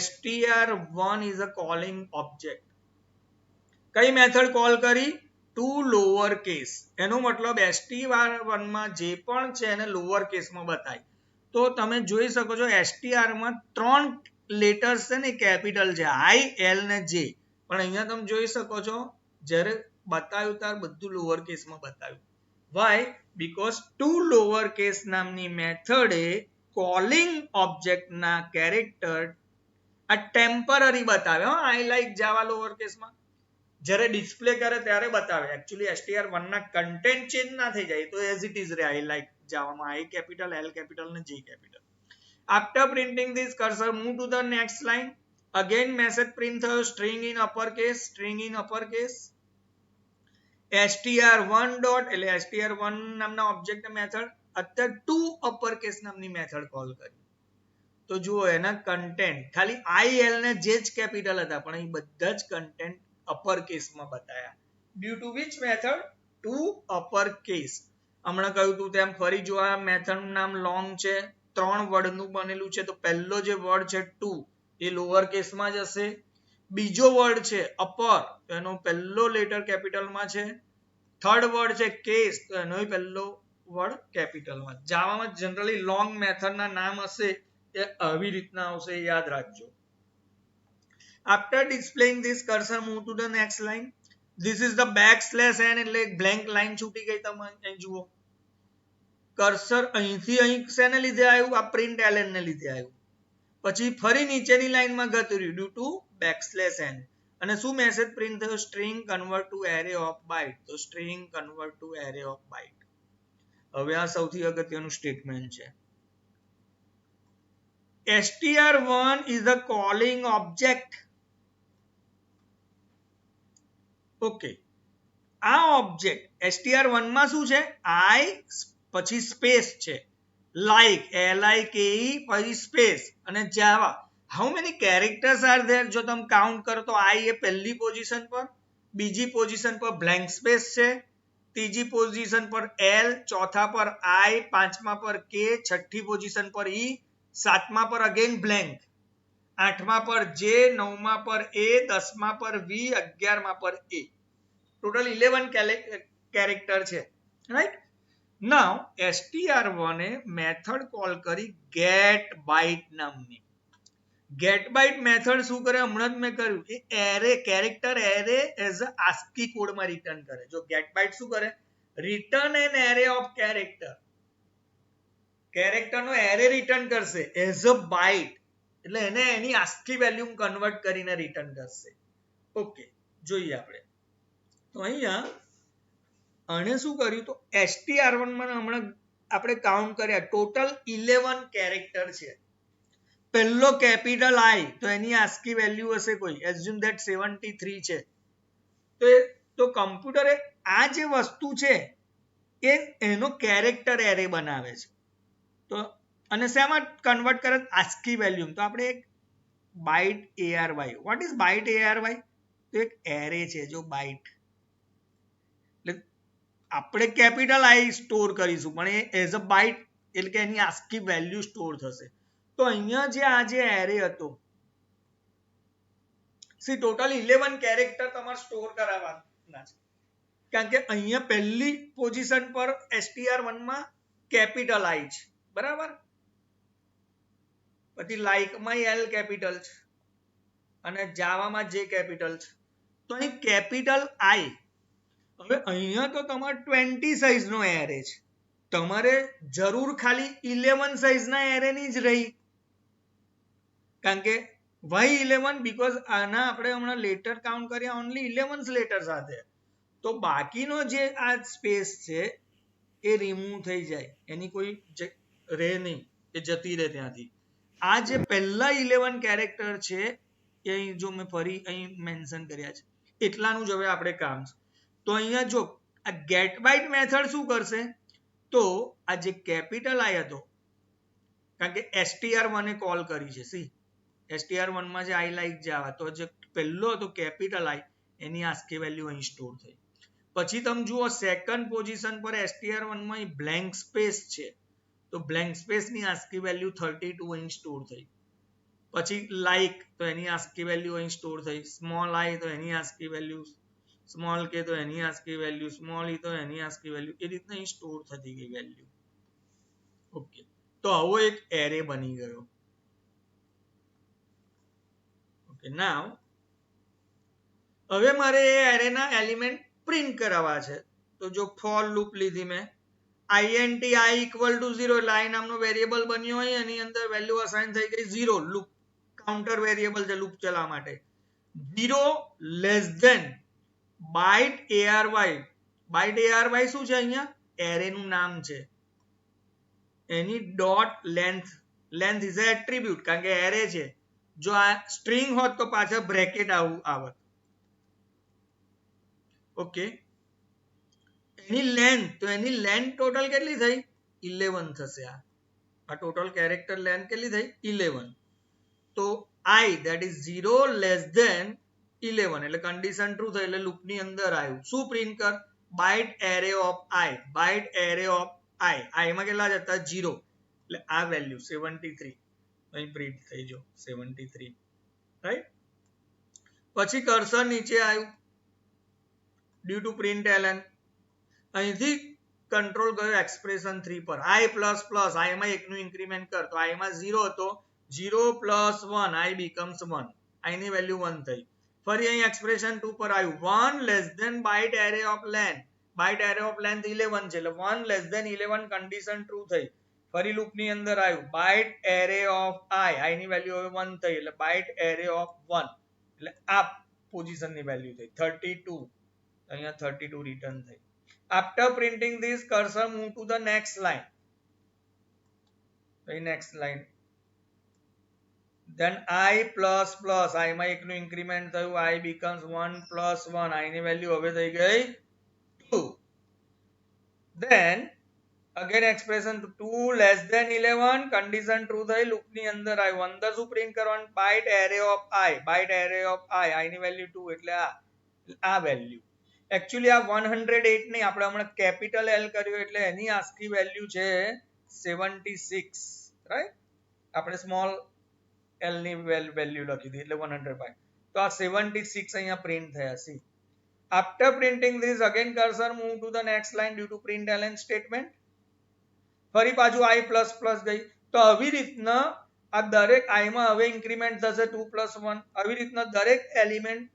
str1 is a calling object. કઈ મેથડ કોલ કરી? To lower case. એનો મતલબ str1 માં જે પણ છે એને લોઅર કેસમાં બતાય. તો તમે જોઈ શકો છો str માં 3 લેટર્સ છે ને કેપિટલ છે I L ને J. પણ અહીંયા તમે જોઈ શકો છો જ્યારે બતાવ્યું ત્યારે બધું લોઅર કેસમાં બતાવ્યું. Why? Because to lower case નામની મેથડે કોલિંગ ઓબ્જેક્ટના કેરેક્ટર આ ટેમ્પરરી બતાવે. I like Java લોઅર કેસમાં જ્યારે ડિસ્પ્લે કરે ત્યારે બતાવે. એકચ્યુઅલી str1 ના કન્ટેન્ટ ચેન્જ ના થઈ જાય તો એઝ ઇટ ઇઝ રહે I like Java માં I કેપિટલ L કેપિટલ ને J capital. After printing this cursor move to the next line. again message print થયો string in uppercase. string in uppercase str1 dot એટલે str1 નામના object method અત્યારે two uppercase નામની method call કરી. તો જુઓ એના કન્ટેન્ટ ખાલી I L ને J જ કેપિટલ હતા પણ અહીં બધા જ કન્ટેન્ટ અપર કેસમાં બતાયા. Due to which method? To uppercase. હમણાં કહ્યું હતું તેમ ફરી જો આ મેથડનું નામ લોંગ છે 3 વર્ડનું બનેલું છે તો પહેલો જે વર્ડ છે ટુ એ લોઅર કેસમાં જ હશે. બીજો વર્ડ છે અપર તો એનો પહેલો લેટર કેપિટલમાં છે. થર્ડ વર્ડ છે કેસ તો એનો પહેલો વર્ડ કેપિટલમાં. જાવામાં જનરલી લોંગ મેથડના નામ હશે એ આવી રીતના આવશે યાદ રાખજો. after displaying this cursor move to the next line. this is the backslash n એટલે એક બ્લેન્ક લાઈન છૂટી ગઈ. તમે અહીં જુઓ કર્સર અહીંથી અહીં શેને લીધે આવ્યું? આ પ્રિન્ટ ln ને લીધે આવ્યું. પછી ફરી નીચેની લાઈનમાં ગતું રહ્યું ડ્યુ ટુ બેકસ્લેશ n. અને શું મેસેજ પ્રિન્ટ થયો? string convert to array of byte. તો string convert to array of byte. હવે આ સૌથી અગત્યનું સ્ટેટમેન્ટ છે. str1 is a calling object. Okay આ ઓબ્જેક્ટ str1 માં શું છે? I પછી સ્પેસ છે like LIKE પછી સ્પેસ અને Java. how many characters are there? જો તમે કાઉન્ટ કરો તો I એ પહેલી પોઝિશન પર, બીજી પોઝિશન પર બ્લેન્ક સ્પેસ છે, ત્રીજી પોઝિશન પર L, ચોથા પર I, પાંચમા પર K, છઠ્ઠી પોઝિશન પર E, સાતમા પર અગેન બ્લેન્ક, આઠમા પર J, નવમા પર A, દસમા પર V, 11મા પર A. ટોટલ 11 કેરેક્ટર છે. રાઈટ? નાઉ str1 એ મેથડ કોલ કરી get byte નામની. get byte મેથડ શું કરે? હમણાં જ મેં કર્યું કે array character array as a ASCII કોડમાં રિટર્ન કરે. જો get byte શું કરે? Return an array of character. કેરેક્ટરનો એરે રિટર્ન કરશે એઝ અ બાઇટ. એટલે એને એની ASCII વેલ્યુ કન્વર્ટ કરીને રિટર્ન કરશે. ઓકે, જોઈએ આપણે. તો અહીંયા આને શું કર્યું, તો str1 માં હમણાં આપણે કાઉન્ટ કર્યા, ટોટલ 11 કેરેક્ટર છે. પહેલો કેપિટલ I, તો એની ASCII વેલ્યુ હશે કોઈ, એઝ્યુમ ધેટ 73 છે. તો કમ્પ્યુટરે આ જે વસ્તુ છે એ એનો કેરેક્ટર એરે બનાવે છે. તો અને શેમાં કન્વર્ટ કરે, ASCII વેલ્યુ. તો આપણે એક byte ARY, what is byte ARY? તો એક એરે છે જો બાઇટ, એટલે આપણે કેપિટલ I સ્ટોર કરીશું પણ એ એઝ અ બાઇટ, એટલે કે એની ASCII વેલ્યુ સ્ટોર થશે. તો અહીંયા જે એરે હતો, સી ટોટલ 11 કેરેક્ટર તમારે સ્ટોર કરાવવાના છે, કારણ કે અહીંયા પહેલી પોઝિશન પર str1 માં કેપિટલ I છે, બરાબર. પછી લાઇક માં L કેપિટલ છે અને જાવામાં J કેપિટલ છે. તો અહીં કેપિટલ I. હવે અહીંયા તો તમારે 20 સાઇઝ નો એરે છે, તમારે જરૂર ખાલી 11 સાઇઝ ના એરે ની જ રહી, કારણ કે why 11? બીકોઝ આના આપણે હમણાં લેટર કાઉન્ટ કર્યા ઓનલી 11 લેટર સાથે, તો બાકીનો જે આ સ્પેસ છે એ રિમૂવ થઈ જાય, એની કોઈ રહે નહીં, એ જતી રહે ત્યાંથી. આ જે પહેલા 11 કેરેક્ટર છે એ અહીં જો મેં ફરી અહીં મેન્શન કર્યા છે, એટલાનું જ હવે આપણે કામ છે. તો અહીંયા જો આ ગેટ બાઇટ મેથડ શું કરશે, તો આ જે કેપિટલ I હતો, કારણ કે str1 એ કોલ કરી છે, સી str1 માં જે I like Java, તો જે પહેલો હતો capital I, any ASCII value અહીં સ્ટોર થઈ. પછી તમે જુઓ સેકન્ડ પોઝિશન પર str1 માં બ્લેન્ક સ્પેસ છે, તો બ્લેન્ક સ્પેસ ની ASCII વેલ્યુ 32 અહીં સ્ટોર થઈ. પછી લાઇક, તો એની ASCII વેલ્યુ અહીં સ્ટોર થઈ. સ્મોલ I, તો એની ASCII વેલ્યુ, સ્મોલ k, તો એની ASCII વેલ્યુ, સ્મોલ e, તો એની ASCII વેલ્યુ, એ રીતના અહીં સ્ટોર થતી ગઈ વેલ્યુ. ઓકે, તો આવો એક એરે બની ગયો. ઓકે, નાવ હવે મારે એ એરેના એલિમેન્ટ પ્રિન્ટ કરાવવા છે. તો જો ફોર લૂપ લીધી મેં, int I equal to 0, એટલે I નામનો વેરિયેબલ બન્યો હોય, એની અંદર વેલ્યુ અસાઇન થઈ ગઈ 0, લૂપ કાઉન્ટર વેરિયેબલ છે લૂપ ચલાવવા માટે. 0 less than byte ARY, byte ARY શું છે, અહીંયા એરે નું નામ છે, એની dot length, length is a attribute, કારણ કે એરે છે. જો આ સ્ટ્રિંગ હોત તો પાછળ બ્રેકેટ આવત. ઓકે, એની લેન્થ, તો એની લેન્થ ટોટલ કેટલી થઈ, 11 થશે. આ ટોટલ કેરેક્ટર લેન્થ કેટલી થઈ, 11. તો I, that is 0 less than 11, એટલે કન્ડિશન ટ્રુ થઈ, એટલે લૂપ ની અંદર આવ્યું. શું પ્રિન્ટ કર, byte array of I, byte array of I માં કેટલા જતા 0, એટલે આ વેલ્યુ 73 અહીં પ્રિન્ટ થઈ જો 73, રાઈટ. પછી કર્સર નીચે આવ્યું ડ્યુ ટુ println, અહીંથી કંટ્રોલ ગયો એક્સપ્રેશન 3 પર. I પ્લસ પ્લસ, I માં 1 નું ઇન્ક્રીમેન્ટ કર, તો I માં 0 હતો, 0 પ્લસ 1, I becomes 1, I ની વેલ્યુ 1 થઈ. ફરી અહીં એક્સપ્રેશન 2 પર આવ્યું, 1 less than byte array of length, byte array of length 11 છે, એટલે 1 લેસ ધેન 11 કન્ડિશન ટ્રુ થઈ. ફરી લૂપ ની અંદર આવ્યું, બાઇટ એરે ઓફ I ની વેલ્યુ હવે 1 થઈ, એટલે બાઇટ એરે ઓફ 1, એટલે આ પોઝિશન ની વેલ્યુ થઈ 32, અહીંયા 32 રિટર્ન થઈ. After printing this, cursor move to the next line. Next line. Then I plus plus, I માં 1 નું ઇન્ક્રીમેન્ટ થયું, I becomes 1 plus 1, I ની વેલ્યુ હવે થઈ ગઈ 2. Then again expression 2 less than 11, condition true થઈ, લૂપ ની અંદર આવ્યું. અંદર શું પ્રિન્ટ કરવાનું, byte array of I, byte array of I ની વેલ્યુ 2, એટલે આ વેલ્યુ. એકચ્યુઅલી આ 108 નહીં, આપણે હમણાં કેપિટલ L કર્યું એટલે એની ASCII વેલ્યુ છે 76, રાઈટ. આપણે સ્મોલ L ની વેલ્યુ લખી દીધી એટલે 105, તો આ 76 અહીંયા પ્રિન્ટ થયા. C after printing this, again cursor move to the next line due to println statement. ફરી પાછું I પ્લસ પ્લસ ગઈ, તો આવી રીતના આ દરેક I માં હવે ઇન્ક્રીમેન્ટ થશે 2 પ્લસ 1, આવી રીતના દરેક એલિમેન્ટ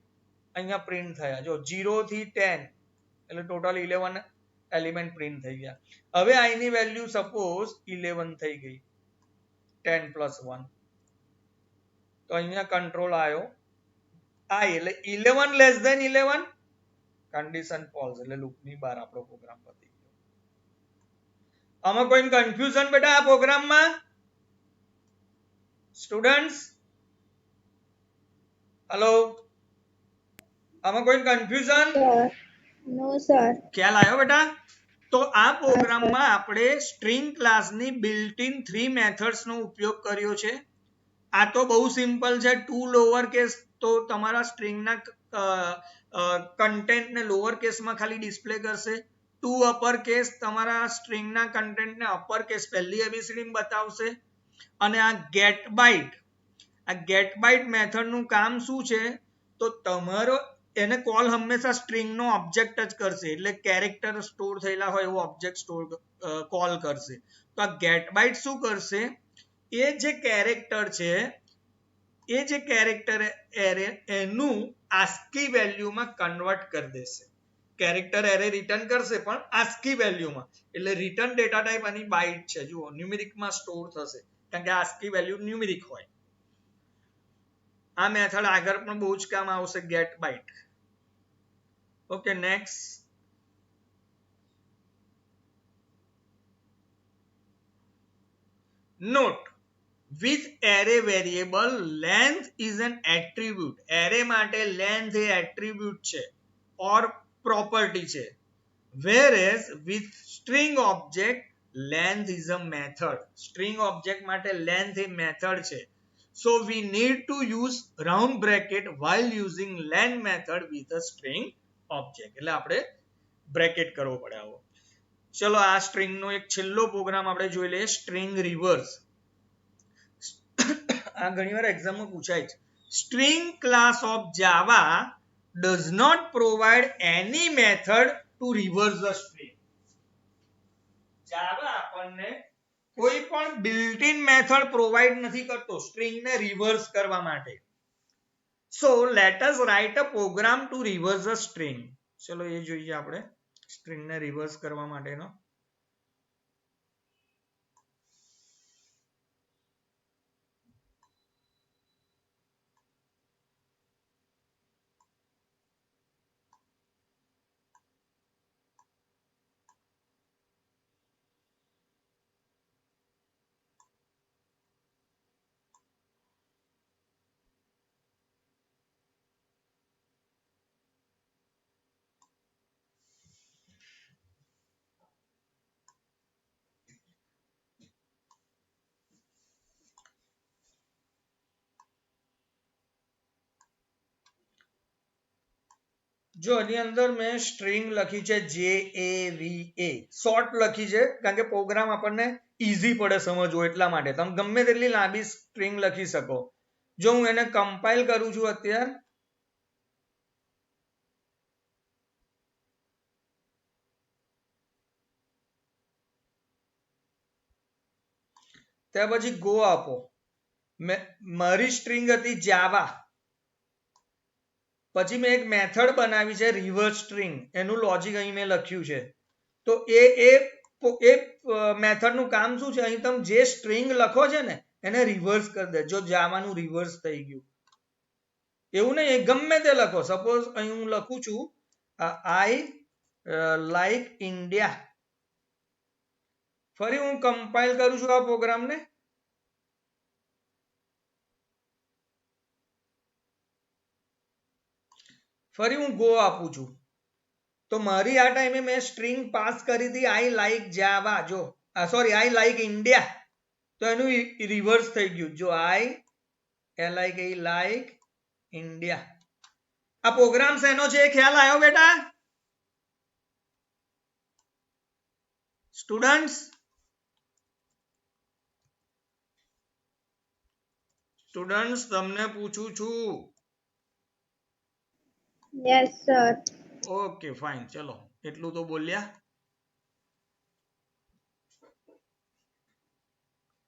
અહીંયા પ્રિન્ટ થયા. જો 0 થી 10, એટલે ટોટલ 11 એલિમેન્ટ પ્રિન્ટ થઈ ગયા. હવે I ની વેલ્યુ સપોઝ 11 થઈ ગઈ, 10 પ્લસ 1, તો અહીંયા કંટ્રોલ આવ્યો I એટલે 11 લેસ ધેન 11 કન્ડિશન ફોલ્સ એટલે લૂપની બહાર આપણો પ્રોગ્રામ પતી ગયો. આમાં કોઈ કન્ફ્યુઝન બેટા આ પ્રોગ્રામમાં સ્ટુડન્ટ્સ? હેલો, આમાં કોઈ કન્ફ્યુઝન? નો સર. ખ્યાલ આવ્યો બેટા? તો આ પ્રોગ્રામમાં આપણે સ્ટ્રિંગ ક્લાસની બિલ્ટ ઇન 3 મેથડ્સ નો ઉપયોગ કર્યો છે. આ તો બહુ સિમ્પલ છે. 2 લોઅર કેસ તો તમારા સ્ટ્રિંગના કન્ટેન્ટને લોઅર કેસમાં ખાલી ડિસ્પ્લે કરશે. 2 અપર કેસ તમારા સ્ટ્રિંગના કન્ટેન્ટને અપર કેસ પહેલી એબીસીડી બતાવશે. અને આ ગેટ બાઇટ મેથડનું કામ શું છે? તો તમારો એને કોલ હંમેશા સ્ટ્રિંગનો ઓબ્જેક્ટ જ કરશે એટલે કેરેક્ટર સ્ટોર થયેલા હોય એવો ઓબ્જેક્ટ સ્ટોર કોલ કરશે. તો આ ગેટ બાઇટ શું કરશે? એ જે કેરેક્ટર છે એ જે કેરેક્ટર એરે એનું આસ્કી વેલ્યુમાં કન્વર્ટ કરી દેશે. કેરેક્ટર એરે રિટર્ન કરશે પણ આસ્કી વેલ્યુમાં. એટલે રિટર્ન ડેટા ટાઈપ આની બાઇટ છે. જુઓ ન્યુમેરિકમાં સ્ટોર થશે કારણ કે આસ્કી વેલ્યુ ન્યુમેરિક હોય. આ મેથડ આગળ પણ બહુ જ કામ આવશે get byte. Okay next. Note with array variable length is an attribute. array માટે length એ attribute છે or property છે. whereas with string object length is a method. string object માટે length એ method છે. so we need to use round bracket while using len method with a string object. એટલે આપણે bracket કરવો પડે આવો. ચલો આ સ્ટ્રિંગ નો એક છેલ્લો પ્રોગ્રામ આપણે જોઈ લઈએ, સ્ટ્રિંગ રિવર્સ. આ ઘણીવાર એક્ઝામમાં પૂછાય છે. String class of Java does not provide any method to reverse the string. જાવા આપણને કોઈ પણ બિલ્ટ ઇન મેથડ પ્રોવાઈડ નથી કરતો સ્ટ્રિંગ ને રિવર્સ કરવા માટે. so let us write a program to reverse a string. ચલો એ જોઈએ આપણે સ્ટ્રિંગ ને રિવર્સ કરવા માટેનો. જો આની અંદર મેં સ્ટ્રિંગ લખી છે JAVA, શોર્ટ લખી છે કારણ કે પ્રોગ્રામ આપણને ઈઝી પડે સમજવો એટલા માટે. તમે ગમે તેટલી લાંબી સ્ટ્રિંગ લખી શકો. જો હું એને કમ્પાઇલ કરું છું અત્યારે, ત્યાર પછી ગો આપો. મારી સ્ટ્રિંગ હતી જાવા, પછી મેં એક મેથડ બનાવી છે રિવર્સ સ્ટ્રિંગ. એનું લોજિક અહીં મેં લખ્યું છે. તો એ મેથડનું કામ શું છે? અહીં તમે જે સ્ટ્રિંગ લખો છે ને એને રિવર્સ કરી દે. જો જાવાનું રિવર્સ થઈ ગયું એવું નહીં, ગમે તે લખો. સપોઝ અહીં હું લખું છું આઈ લાઈક ઇન્ડિયા. ફરી હું કમ્પાઇલ કરું છું આ પ્રોગ્રામને. ફરી હું ગો આપું છું તો મારી આ ટાઈમે મેં સ્ટ્રિંગ પાસ કરી હતી આઈ લાઈક જાવા. જો સોરી આઈ લાઈક ઇન્ડિયા, તો એનું રિવર્સ થઈ ગયું. જો આઈ લાઈક ઇન્ડિયા. આ પ્રોગ્રામ શેનો છે ખ્યાલ આવ્યો બેટા? સ્ટુડન્ટ્સ તમને પૂછું છું. Yes sir. Okay fine. ચલો એટલું તો બોલ્યા.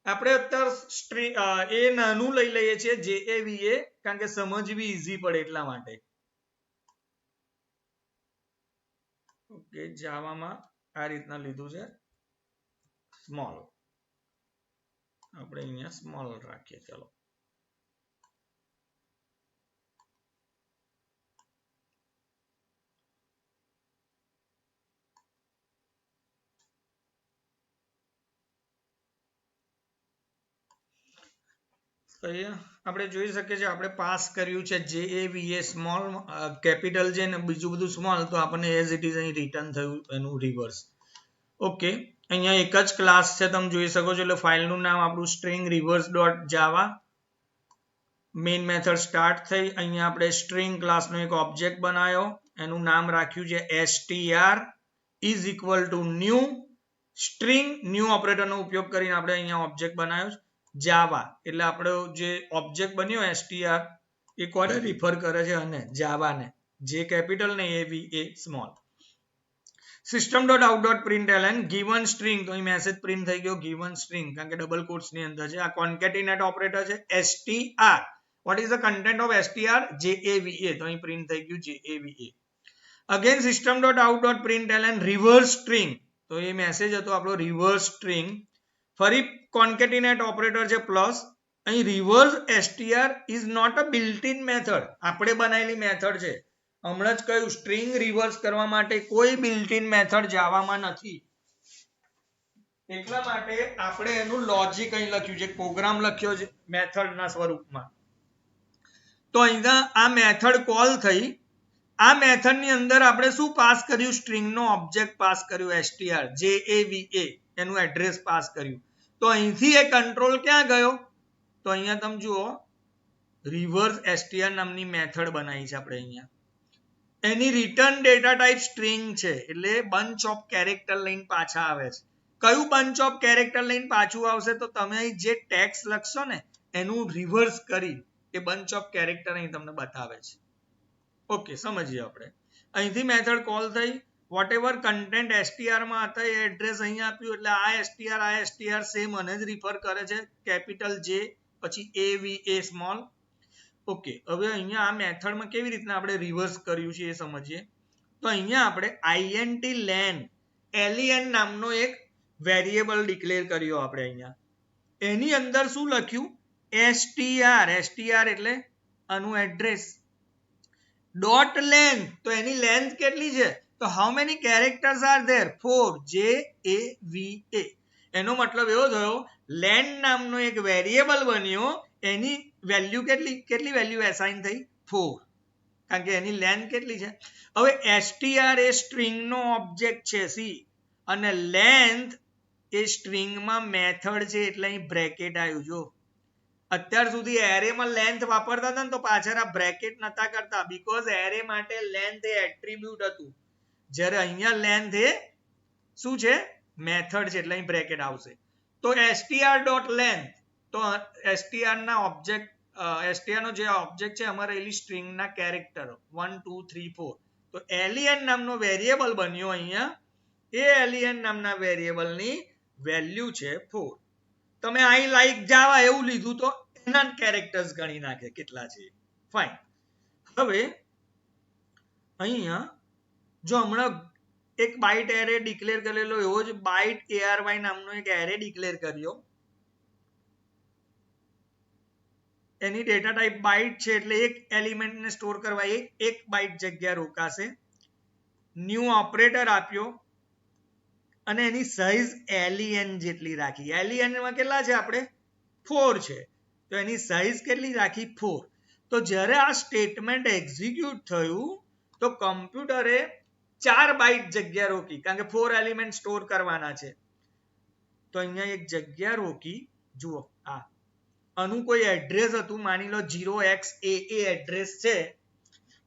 આપણે અત્યારે એ નાનું લઈ લઈએ છીએ JAVA કારણ કે સમજવી ઈઝી પડે એટલા માટે. ઓકે જાવામાં આ રીતના લીધું છે સ્મોલ. આપણે અહીંયા સ્મોલ રાખીએ. ચલો તો અહીંયા આપણે જોઈ શકીએ છીએ આપણે પાસ કર્યું છે JAVA સ્મોલ કેપિટલ છે ને બીજું બધું સ્મોલ, તો આપણને એઝ ઇટ ઇઝ અહીં રિટર્ન થયું એનું રિવર્સ. ઓકે, અહીંયા એક જ ક્લાસ છે તમે જોઈ શકો છો, એટલે ફાઇલનું નામ આપણું string reverse ડોટ જાવા. મેઇન મેથડ સ્ટાર્ટ થઈ. અહીંયા આપણે સ્ટ્રિંગ ક્લાસનો એક ઓબ્જેક્ટ બનાવ્યો, એનું નામ રાખ્યું છે str is equal to new string. New ઓપરેટરનો ઉપયોગ કરીને આપણે અહીંયા ઓબ્જેક્ટ બનાવ્યો જાવા. એટલે આપણો જે ઓબ્જેક્ટ બન્યો str એ કોને રિફર કરે છે? અને જાવાને. જે કેપિટલ ને એ સ્મોલ. system.out.println given string, તો અહીં મેસેજ પ્રિન્ટ થઈ ગયો given string, કારણ કે ડબલ કોટ્સ ની અંદર છે. આ concatenate ઓપરેટર છે str. what is the content of str? JAVA, તો અહીં પ્રિન્ટ થઈ ગયું JAVA. again system.out.println reverse string, તો એ મેસેજ હતો આપણો reverse string. ફરી concatenate ઓપરેટર છે પ્લસ. અહીં reverse str is not a built-in method, આપણે બનાવેલી મેથડ છે. હમણાં જ કહ્યું સ્ટ્રિંગ રિવર્સ કરવા માટે કોઈ બિલ્ટ-ઇન મેથડ જાવામાં નથી, એટલા માટે આપણે એનું લોજિક અહીં લખ્યું છે, પ્રોગ્રામ લખ્યો છે મેથડના સ્વરૂપમાં. તો અહીંયા આ મેથડ કોલ થઈ. આ મેથડની અંદર આપણે શું પાસ કર્યું? સ્ટ્રિંગનો ઓબ્જેક્ટ પાસ કર્યું str JAVA, એનું એડ્રેસ પાસ કર્યું. તો અહીંથી એ કંટ્રોલ ક્યાં ગયો? તો અહીંયા તમે જુઓ રિવર્સ str નામની મેથડ બનાવી છે આપણે અહીંયા. એની રિટર્ન ડેટા ટાઈપ સ્ટ્રિંગ છે, એટલે બંચ ઓફ કેરેક્ટર લઈને પાછા આવે છે. કયું બંચ ઓફ કેરેક્ટર લઈને પાછું આવશે? તો તમે જે ટેક્સ્ટ લખશો ને એનું રિવર્સ કરી એ બંચ ઓફ કેરેક્ટર અહીં તમને બતાવે છે. ઓકે, સમજીએ આપણે. અહીંથી મેથડ કોલ થઈ. વોટ એવર કન્ટેન્ટ str માં હતા એ એડ્રેસ અહીં આપ્યું, એટલે આ str સેમ મને જ રિફર કરે છે, કેપિટલ J પછી AVA સ્મોલ. ઓકે, હવે અહીંયા આ મેથડમાં કેવી રીતના આપણે રિવર્સ કર્યું છે એ સમજીએ. તો અહીંયા આપણે int len નામનો એક વેરિયેબલ ડિક્લેર કર્યો આપણે અહીંયા. એની અંદર શું લખ્યું? str એટલે આનું એડ્રેસ. ડોટ લેન્થ, તો એની લેન્થ કેટલી છે? તો how many characters are there? 4. JAVA. એનો મતલબ એવો થયો len નામનો એક વેરિયેબલ બન્યો, એની વેલ્યુ કેટલી વેલ્યુ એસાઇન થઈ? 4, કારણ કે એની લેન્થ કેટલી છે. હવે str એ સ્ટ્રિંગ નો ઓબ્જેક્ટ છે સી, અને લેન્થ એ સ્ટ્રિંગમાં મેથડ છે, એટલે અહીં બ્રેકેટ આવ્યું. જો અત્યાર સુધી એરેમાં લેન્થ વાપરતા હતા ને તો પાછળ આ બ્રેકેટ નતા કરતા, બીકોઝ એરે માટે લેન્થ એ એટ્રીબ્યુટ હતું, જ્યારે અહીંયા લેન્થ એ શું છે? મેથડ છે, એટલે અહીં બ્રેકેટ આવશે. તો str.length, તો str ના ઓબ્જેક્ટ str નો જે ઓબ્જેક્ટ છે અમારે એલી સ્ટ્રિંગ ના કેરેક્ટર 1 2 3 4, તો len નામનો વેરિયેબલ બન્યો અહીંયા. એ len નામના વેરિયેબલ ની વેલ્યુ છે 4. તમે આઈ લાઈક જાવા એવું લીધું તો એના કેરેક્ટર્સ ગણી નાખે કેટલા છે. ફાઇન. હવે અહીંયા જો હમણાં એક બાઇટ એરે ડિક્લેર કરેલો, એવો જ બાઇટ ARY નામનો એક એરે ડિક્લેર કર્યો. એની ડેટા ટાઈપ બાઇટ છે, એટલે એક એલિમેન્ટને સ્ટોર કરવા એક બાઇટ જગ્યા રોકાશે. ન્યૂ ઓપરેટર આપ્યો અને એની સાઇઝ len જેટલી રાખી. len માં કેટલા છે? આપણે 4 છે, તો એની સાઇઝ કેટલી રાખી? 4. તો જ્યારે આ સ્ટેટમેન્ટ એક્ઝિક્યુટ થયું તો કમ્પ્યુટરે 4 બાઇટ જગ્યા રોકી, કારણ કે 4 એલિમેન્ટ સ્ટોર કરવાના છે. તો અહીંયા એક જગ્યા રોકી. જુઓ આ આનું કોઈ એડ્રેસ હતું, માની લો 0xAA એડ્રેસ છે.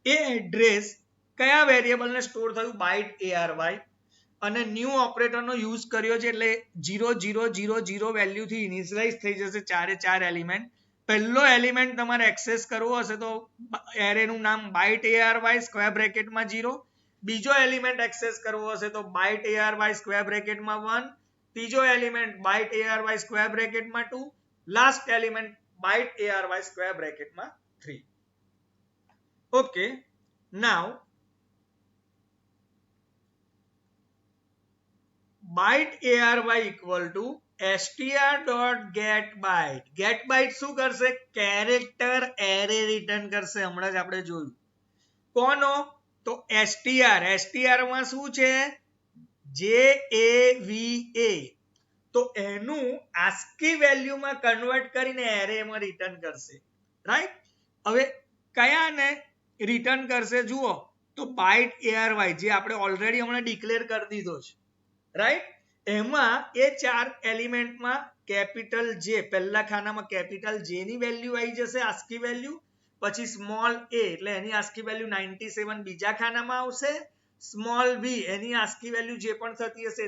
એ એડ્રેસ કયા વેરિયેબલને સ્ટોર થયું? Byte ARY. અને ન્યૂ ઓપરેટરનો યુઝ કર્યો છે, એટલે 0000 વેલ્યુથી ઇનિશિયલાઇઝ થઈ જશે ચારે ચાર એલિમેન્ટ. પહેલો એલિમેન્ટ તમારે એક્સેસ કરવો હશે તો એરેનું નામ બાઇટ ARY સ્ક્વેર બ્રેકેટમાં 0. બીજો એલિમેન્ટ એક્સેસ કરવો હશે તો બાઇટ ARY સ્ક્વેર બ્રેકેટમાં 1. ત્રીજો એલિમેન્ટ બાઇટ ARY સ્ક્વેર બ્રેકેટમાં 2. Last element byte ARY square બ્રેકેટમાં 3. Okay, now byte ARY equal to str.getByte. getByte શું કરશે? કેરેક્ટર એરે રિટર્ન કરશે. હમણાં જ આપણે જોયું. કોનો? તો str. str માં શું છે? JAVA. તો એનું ASCII વેલ્યુમાં કન્વર્ટ કરીને એરેમાં રિટર્ન કરશે. રાઈટ? હવે કયાને રિટર્ન કરશે જુઓ તો બાઇટ ARY જે આપણે ઓલરેડી હમણાં ડિક્લેર કરી દીધો છે. રાઈટ? એમાં એ 4 એલિમેન્ટમાં કેપિટલ જે પહેલા ખાનામાં કેપિટલ જે ની વેલ્યુ આવી જશે ASCII વેલ્યુ, પછી સ્મોલ a એટલે એની ASCII વેલ્યુ 97 બીજા ખાનામાં આવશે, સ્મોલ v એની ASCII વેલ્યુ જે પણ થતી હશે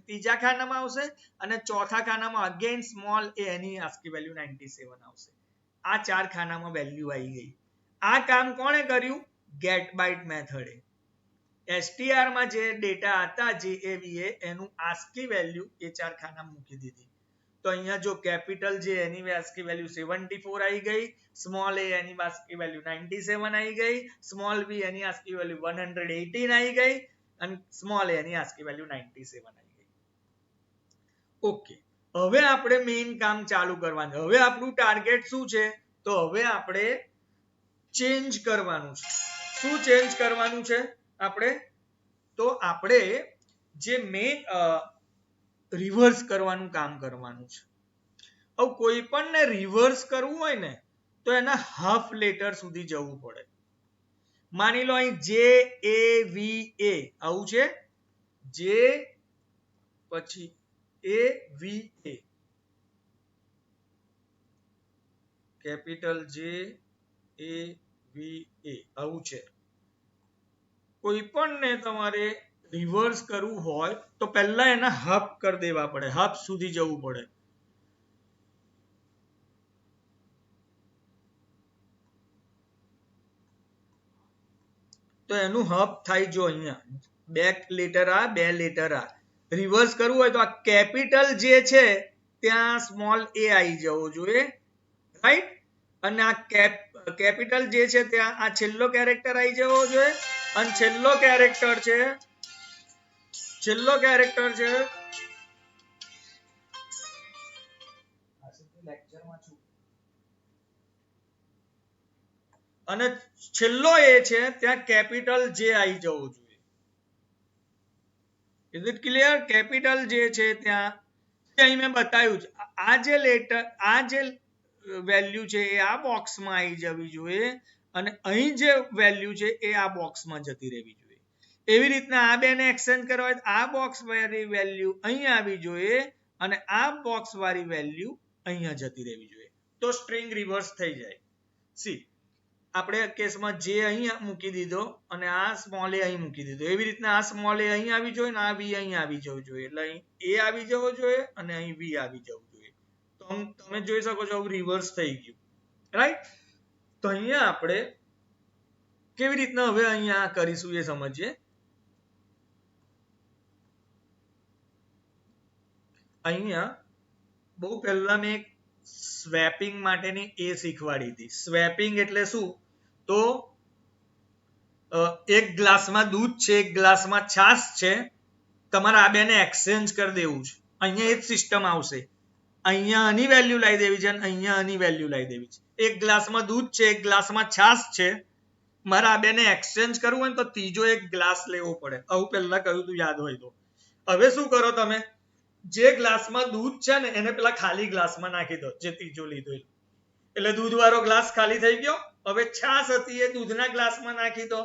ત્રીજા ખાનામાં આવશે, અને ચોથા ખાનામાં again small a any ASCII value 97 આવશે. આ 4 ખાનામાં વેલ્યુ આવી ગઈ. આ કામ કોણે કર્યું? Gate byte મેથડે. str માં જે ડેટા હતા JAVA એનું ASCII વેલ્યુ એ 4 ખાનામાં મૂકી દીધી. તો અહીંયા જો કેપિટલ જે એની ASCII વેલ્યુ 74 આવી ગઈ, small a any ASCII value 97 આવી ગઈ, સ્મોલ v એની ASCII વેલ્યુ 118 આવી ગઈ, અને small a any ASCII value 97 આવી ગઈ. ઓકે, હવે આપણે મેઇન કામ ચાલુ કરવાનું. હવે આપણું ટાર્ગેટ શું છે? તો હવે આપણે ચેન્જ કરવાનું છે. શું ચેન્જ કરવાનું છે આપણે? તો આપણે જે મેઇન રિવર્સ કરવાનું કામ કરવાનું છે. હવે કોઈ પણ ને રિવર્સ કરવું હોય ને તો એના હાફ લેટર સુધી જવું પડે. માની લો અહીં JAVA આવું છે, જે પછી AVA, કેપિટલ JAVA આવું છે. કોઈ પણ ને તમારે રિવર્સ કરવું હોય તો પહેલા એના હબ કરી દેવા પડે, હબ સુધી જવું પડે. તો એનું હબ થાય જો અહીંયા બે લેટર આ, બે લેટર આ. રિવર્સ કરવું હોય તો આ કેપિટલ જે છે ત્યાં સ્મોલ a આવી જવો જોઈએ. રાઈટ? અને આ કેપિટલ જે છે ત્યાં આ છેલ્લો કેરેક્ટર આવી જવો જોઈએ, અને છેલ્લો કેરેક્ટર છે અને છેલ્લો એ છે ત્યાં કેપિટલ જે આવી જવું જોઈએ. Is it clear? કેપિટલ જે છે ત્યાં અહીં મેં બતાવ્યું છે, આ જે લેટર, આ જે વેલ્યુ છે એ આ બોક્સમાં આવી જવી જોઈએ, અને અહીં જે વેલ્યુ છે એ આ બોક્સમાં જતી રહેવી જોઈએ. એવી રીતના આ બેને એક્સચેન્જ કરવા હોય આ બોક્સ વાળી વેલ્યુ અહીં આવી જોઈએ, અને આ બોક્સ વાળી વેલ્યુ અહીંયા જતી રહેવી જોઈએ. તો સ્ટ્રિંગ રિવર્સ થઈ જાય. સી આપણે કેસમાં જે અહીં મૂકી દીધો અને આ સ્મોલ એ અહીં મૂકી દીધો. એવી રીતના આ સ્મોલ એ અહીં આવી જોઈએ, અને આ વી અહીં આવી જવું જોઈએ. એટલે અહીં એ આવી જવો જોઈએ અને અહીં વી આવી જવું જોઈએ. તો તમે જોઈ શકો છો રિવર્સ થઈ ગયું. રાઈટ? તો અહીંયા આપણે કેવી રીતના હવે અહીંયા કરીશું એ સમજીએ. અહીંયા બહુ પહેલા મેં સ્વેપિંગ માટેની એ શીખવાડી હતી. સ્વેપિંગ એટલે શું? તો એક ગ્લાસમાં દૂધ છે, એક ગ્લાસમાં છાશ છે, તમારે આ બેને એક્સચેન્જ કરી દેવું છે. અહીંયા એ જ સિસ્ટમ આવશે. અહીંયા આની વેલ્યુ લાવી દેવી છે અને અહીંયા આની વેલ્યુ લાવી દેવી છે. એક ગ્લાસમાં દૂધ છે, એક ગ્લાસમાં છાશ છે, મારે આ બેને એક્સચેન્જ કરવું હોય તો ત્રીજો એક ગ્લાસ લેવો પડે. આવું પહેલા કહ્યું તું, યાદ હોય તો. હવે શું કરો તમે? જે ગ્લાસમાં દૂધ છે ને એને પેલા ખાલી ગ્લાસમાં નાખી દો, જે ત્રીજો લીધો એટલે દૂધ વાળો ગ્લાસ ખાલી થઈ ગયો. હવે છાશ હતી એ દૂધના ગ્લાસમાં નાખી દો,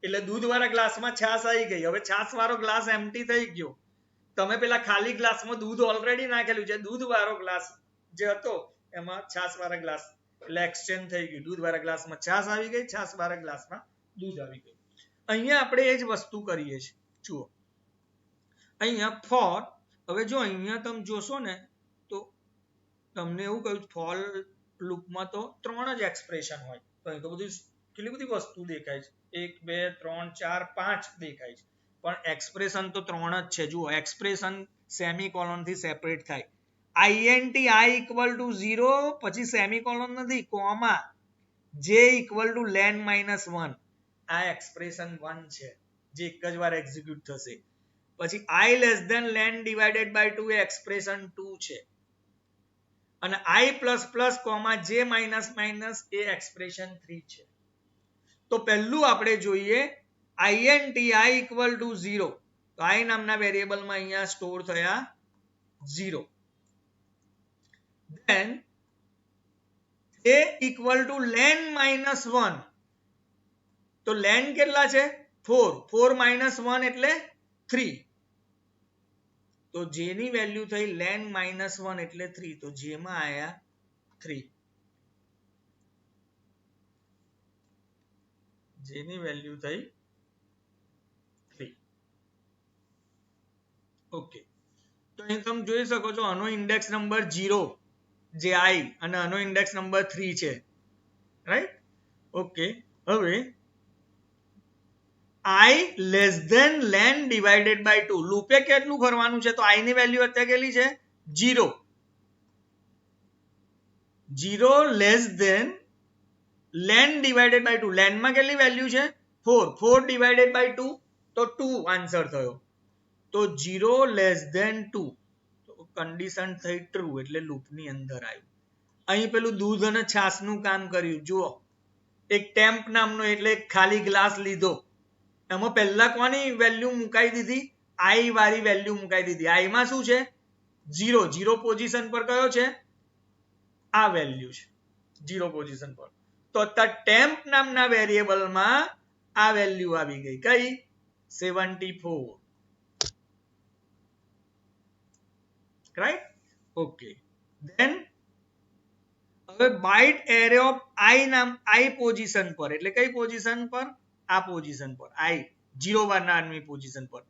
એટલે દૂધ વાળા ગ્લાસમાં છાશ આવી ગઈ. હવે છાશ વાળો ગ્લાસ એમ્પ્ટી થઈ ગયો. તમે પેલા ખાલી ગ્લાસમાં દૂધ ઓલરેડી નાખેલું છે, દૂધ વાળો ગ્લાસ જે હતો એમાં છાશ વાળા ગ્લાસ, એટલે એક્સચેન્જ થઈ ગયું. દૂધ વાળા ગ્લાસમાં છાશ આવી ગઈ, છાશ વાળા ગ્લાસમાં દૂધ આવી ગયું. અહીંયા આપણે એ જ વસ્તુ કરીએ છીએ. જુઓ અહીંયા ફોર, હવે જો અહીંયા તમે જોશો ને તો તમને એવું કહ્યું ફોર લૂપમાં તો 3 જ એક્સપ્રેશન હોય. તો અહીં તો બધી કેટલી બધી વસ્તુ દેખાય છે, 1 2 3 4 5 દેખાય છે, પણ એક્સપ્રેશન તો 3 જ છે. જુઓ એક્સપ્રેશન સેમીકોલોન થી સેપરેટ થાય. int i equal to 0, પછી સેમીકોલોન નથી, comma, j equal to len -1. આ એક્સપ્રેશન 1 છે જે એક જ વાર એક્ઝિક્યુટ થશે. પછી i less than len divided by 2 A expression 2 છે, અને i++ j - એ એક્સપ્રેશન 3 છે. તો પહેલું આપણે જોઈએ int i equal to 0. તો i નામના વેરિયેબલમાં અહીંયા સ્ટોર થયા 0. Then a equal to len minus 1. તો len કેટલા છે 4. 4 minus 1 એટલે 3. તો j ની વેલ્યુ થઈ len minus 1 એટલે 3. તો j માં આયા 3. j ની વેલ્યુ થઈ 3. ઓકે, તો અહીં તમે જોઈ શકો છો આનો ઇન્ડેક્સ નંબર 0 જે i અને આનો ઇન્ડેક્સ નંબર 3 છે, રાઈટ. ઓકે, હવે i less than len divided by 2. લૂપે કેટલું કરવાનું છે? તો i ની વેલ્યુ અત્યારે કેટલી છે 0. 0 less than len divided by 2. len માં કેટલી વેલ્યુ છે 4. 4 ડિવાઇડેડ બાય 2 તો 2 આન્સર થયો. તો 0 લેસ ધેન 2. તો કન્ડિશન થઈ ટ્રુ એટલે લૂપની અંદર આવ્યું. અહીં પેલું દૂધ અને છાસનું કામ કર્યું. જુઓ, એક ટેમ્પ નામનો એટલે ખાલી ગ્લાસ લીધો, એમાં પહેલા કોની વેલ્યુ મુકાઈ દીધી? i વાળી વેલ્યુ મુકાઈ દીધી. i માં શું છે 0. 0 પોઝિશન પર કયો છે? આ વેલ્યુ છે 0 પોઝિશન પર. તો અત્યારે ટેમ્પ નામના વેરિયેબલમાં આ વેલ્યુ આવી ગઈ કઈ 74, રાઈટ. ઓકે, ધેન હવે byte array of i position પર, એટલે કઈ પોઝિશન પર? આ પોઝિશન પર, i 0 વાળાની પોઝિશન પર.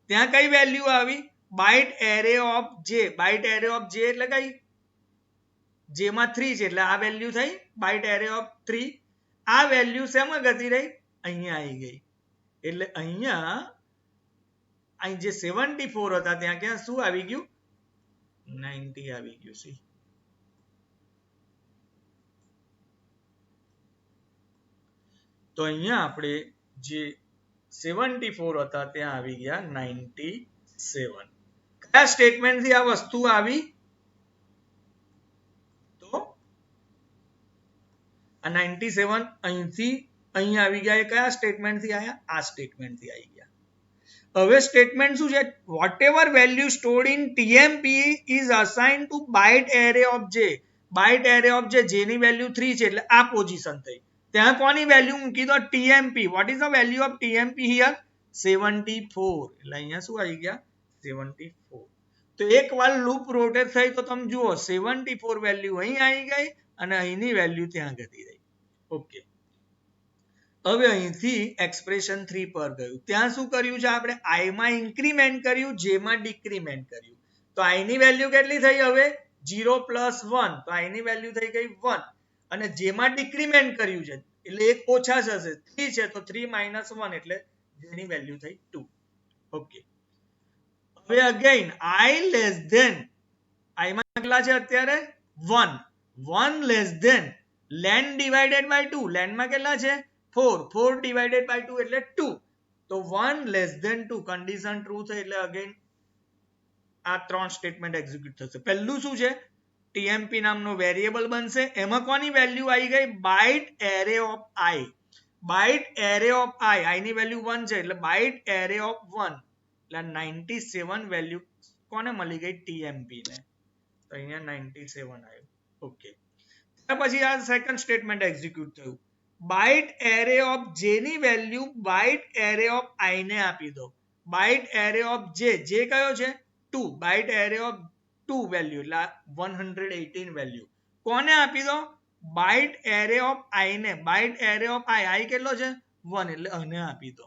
ત્યાં કઈ વેલ્યુ આવી? Byte array of j. Byte array of j એટલે કઈ? j માં 3 છે એટલે આ વેલ્યુ થઈ બાઇટ એરે ઓફ 3. આ વેલ્યુ શેમાં ગતી રહી? અહીંયા આવી ગઈ. એટલે અહીંયા અહીં જે 74 હતા ત્યાં ક્યાં શું આવી ગયું? 90 આવી ગયું. સી, તો અહીંયા આપણે જે 74 હતા ત્યાં આવી ગયા 97. કયા સ્ટેટમેન્ટ થી આ વસ્તુ આવી? તો આ 97 અહીંથી અહીં આવી ગયા. એ કયા સ્ટેટમેન્ટ થી આવ્યા? આ સ્ટેટમેન્ટ થી આવી ગયા. હવે સ્ટેટમેન્ટ શું છે? whatever value stored in tmp is assigned to byte array of j. byte array of j, j ની વેલ્યુ 3 છે એટલે આ પોઝિશન થઈ. ત્યાં કોની વેલ્યુ મૂકી દો? tmp. what is the value of tmp here? 74. એટલે અહીંયા શું આવી ગયા 74. તો એક વાર લૂપ રોટેટ થઈ તો તમે જુઓ 74 વેલ્યુ અહીં આવી ગઈ અને અહીંની વેલ્યુ ત્યાં જતી રહી. ઓકે, હવે અહીંથી એક્સપ્રેશન 3 પર ગયું. ત્યાં શું કર્યું છે આપણે? i માં ઇન્ક્રીમેન્ટ કર્યું, j માં ડિક્રીમેન્ટ કર્યું. તો i ની વેલ્યુ કેટલી થઈ હવે 0 પ્લસ 1. તો i ની વેલ્યુ થઈ ગઈ 1 અને j માં ડિક્રીમેન્ટ કર્યું છે એટલે એક ઓછા જશે. 3 છે તો 3 minus 1 એટલે j ની વેલ્યુ થઈ 2. ઓકે, હવે again i less than, i માં કેટલા છે અત્યારે 1. 1 less than len divided by 2. len માં કેટલા છે 4. 4 ડિવાઇડેડ બાય 2 એટલે 2. તો 1 લેસ ધેન 2. કન્ડિશન ટ્રુ થઈ એટલે અગેન આ ત્રણ સ્ટેટમેન્ટ એક્ઝિક્યુટ થશે. પહેલું શું છે? tmp નામનો વેરિયેબલ બનશે, એમાં કોની વેલ્યુ આવી ગઈ? Byte array of i. Byte array of i ની વેલ્યુ 1 છે એટલે બાઇટ એરે ઓફ 1 એટલે 97 વેલ્યુ કોને મળી ગઈ? tmp ને. તો અહીંયા 97 આવ્યું. ઓકે, ત્યાર પછી આ સેકન્ડ સ્ટેટમેન્ટ એક્ઝિક્યુટ થયું. બાઇટ એરે ઓફ j ની value byte array of i ને આપી દો. Byte array of j, j કયો છે 2. બાઇટ એરે ઓફ 2 વેલ્યુ એટલે 118 વેલ્યુ કોને આપી દો? બાઇટ એરે ઓફ i ને. બાઇટ એરે ઓફ i કેટલો છે 1 એટલે આને આપી દો.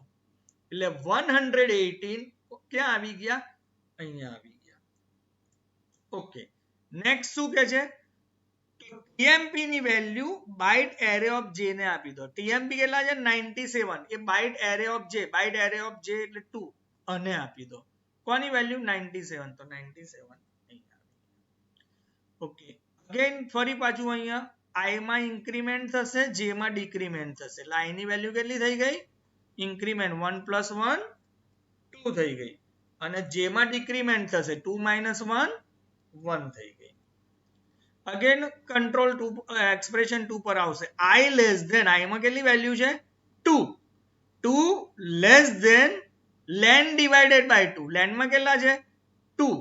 એટલે 118 ક્યાં આવી ગયા? અહીંયા આવી ગયા. ઓકે, નેક્સ્ટ શું કે છે? tmp ની value byte array of j ને આપી દો. tmp કેટલા છે 97. એ byte array of j, byte array of j એટલે 2 અને આપી દો. કોની વેલ્યુ 97. તો 97 અહીંયા. ઓકે, અગેન ફરી પાછું અહીંયા i માં ઇન્ક્રીમેન્ટ થશે, j માં ડિક્રીમેન્ટ થશે. એટલે i ની વેલ્યુ કેટલી થઈ ગઈ? ઇન્ક્રીમેન્ટ 1 પ્લસ 1 2 થઈ ગઈ અને j માં ડિક્રીમેન્ટ થશે 2 minus 1 1 થઈ ગઈ. અગેન કંટ્રોલ 2 એક્સપ્રેશન 2 પર આવશે. i લેસ ધેન, i માં કેટલી વેલ્યુ છે 2. 2 less than len divided by 2. len માં કેટલા છે 2.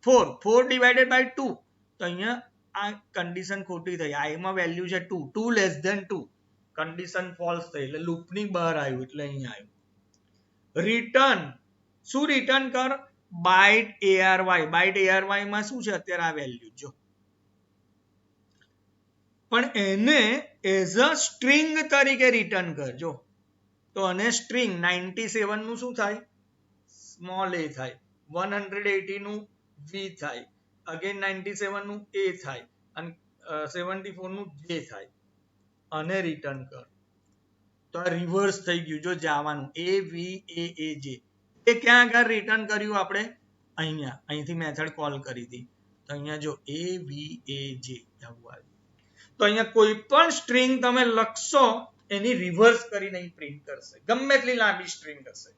4 ડિવાઇડેડ બાય 2 તો અહીંયા આ કન્ડિશન ખોટી થઈ I માં વેલ્યુ છે 2 2 લેસ ધેન 2 કન્ડિશન ફોલ્સ થઈ એટલે લૂપની બહાર આવ્યું એટલે અહીંયા આવ્યું રિટર્ન શું રિટર્ન કર બાઇટ ARY બાઇટ ARY માં શું છે અત્યારે આ વેલ્યુ જો પણ એને એઝ અ સ્ટ્રિંગ તરીકે રિટર્ન કરજો તો અને સ્ટ્રિંગ 97 નું શું થાય સ્મોલ a થાય 180 નું v થાય અગેન 97 નું a થાય અને 74 નું j થાય અને રિટર્ન કર તો આ રિવર્સ થઈ ગયું જો જાવાનું a v a a j એ ક્યાં આગળ રિટર્ન કર્યું આપણે અહીંથી મેથડ કોલ કરી હતી તો અહીંયા જો a v a j આવું આવ્યું તો અહીંયા કોઈ પણ સ્ટ્રિંગ તમે લખશો એની રિવર્સ કરીને પ્રિન્ટ કરશે ગમે એટલી લાંબી સ્ટ્રિંગ હશે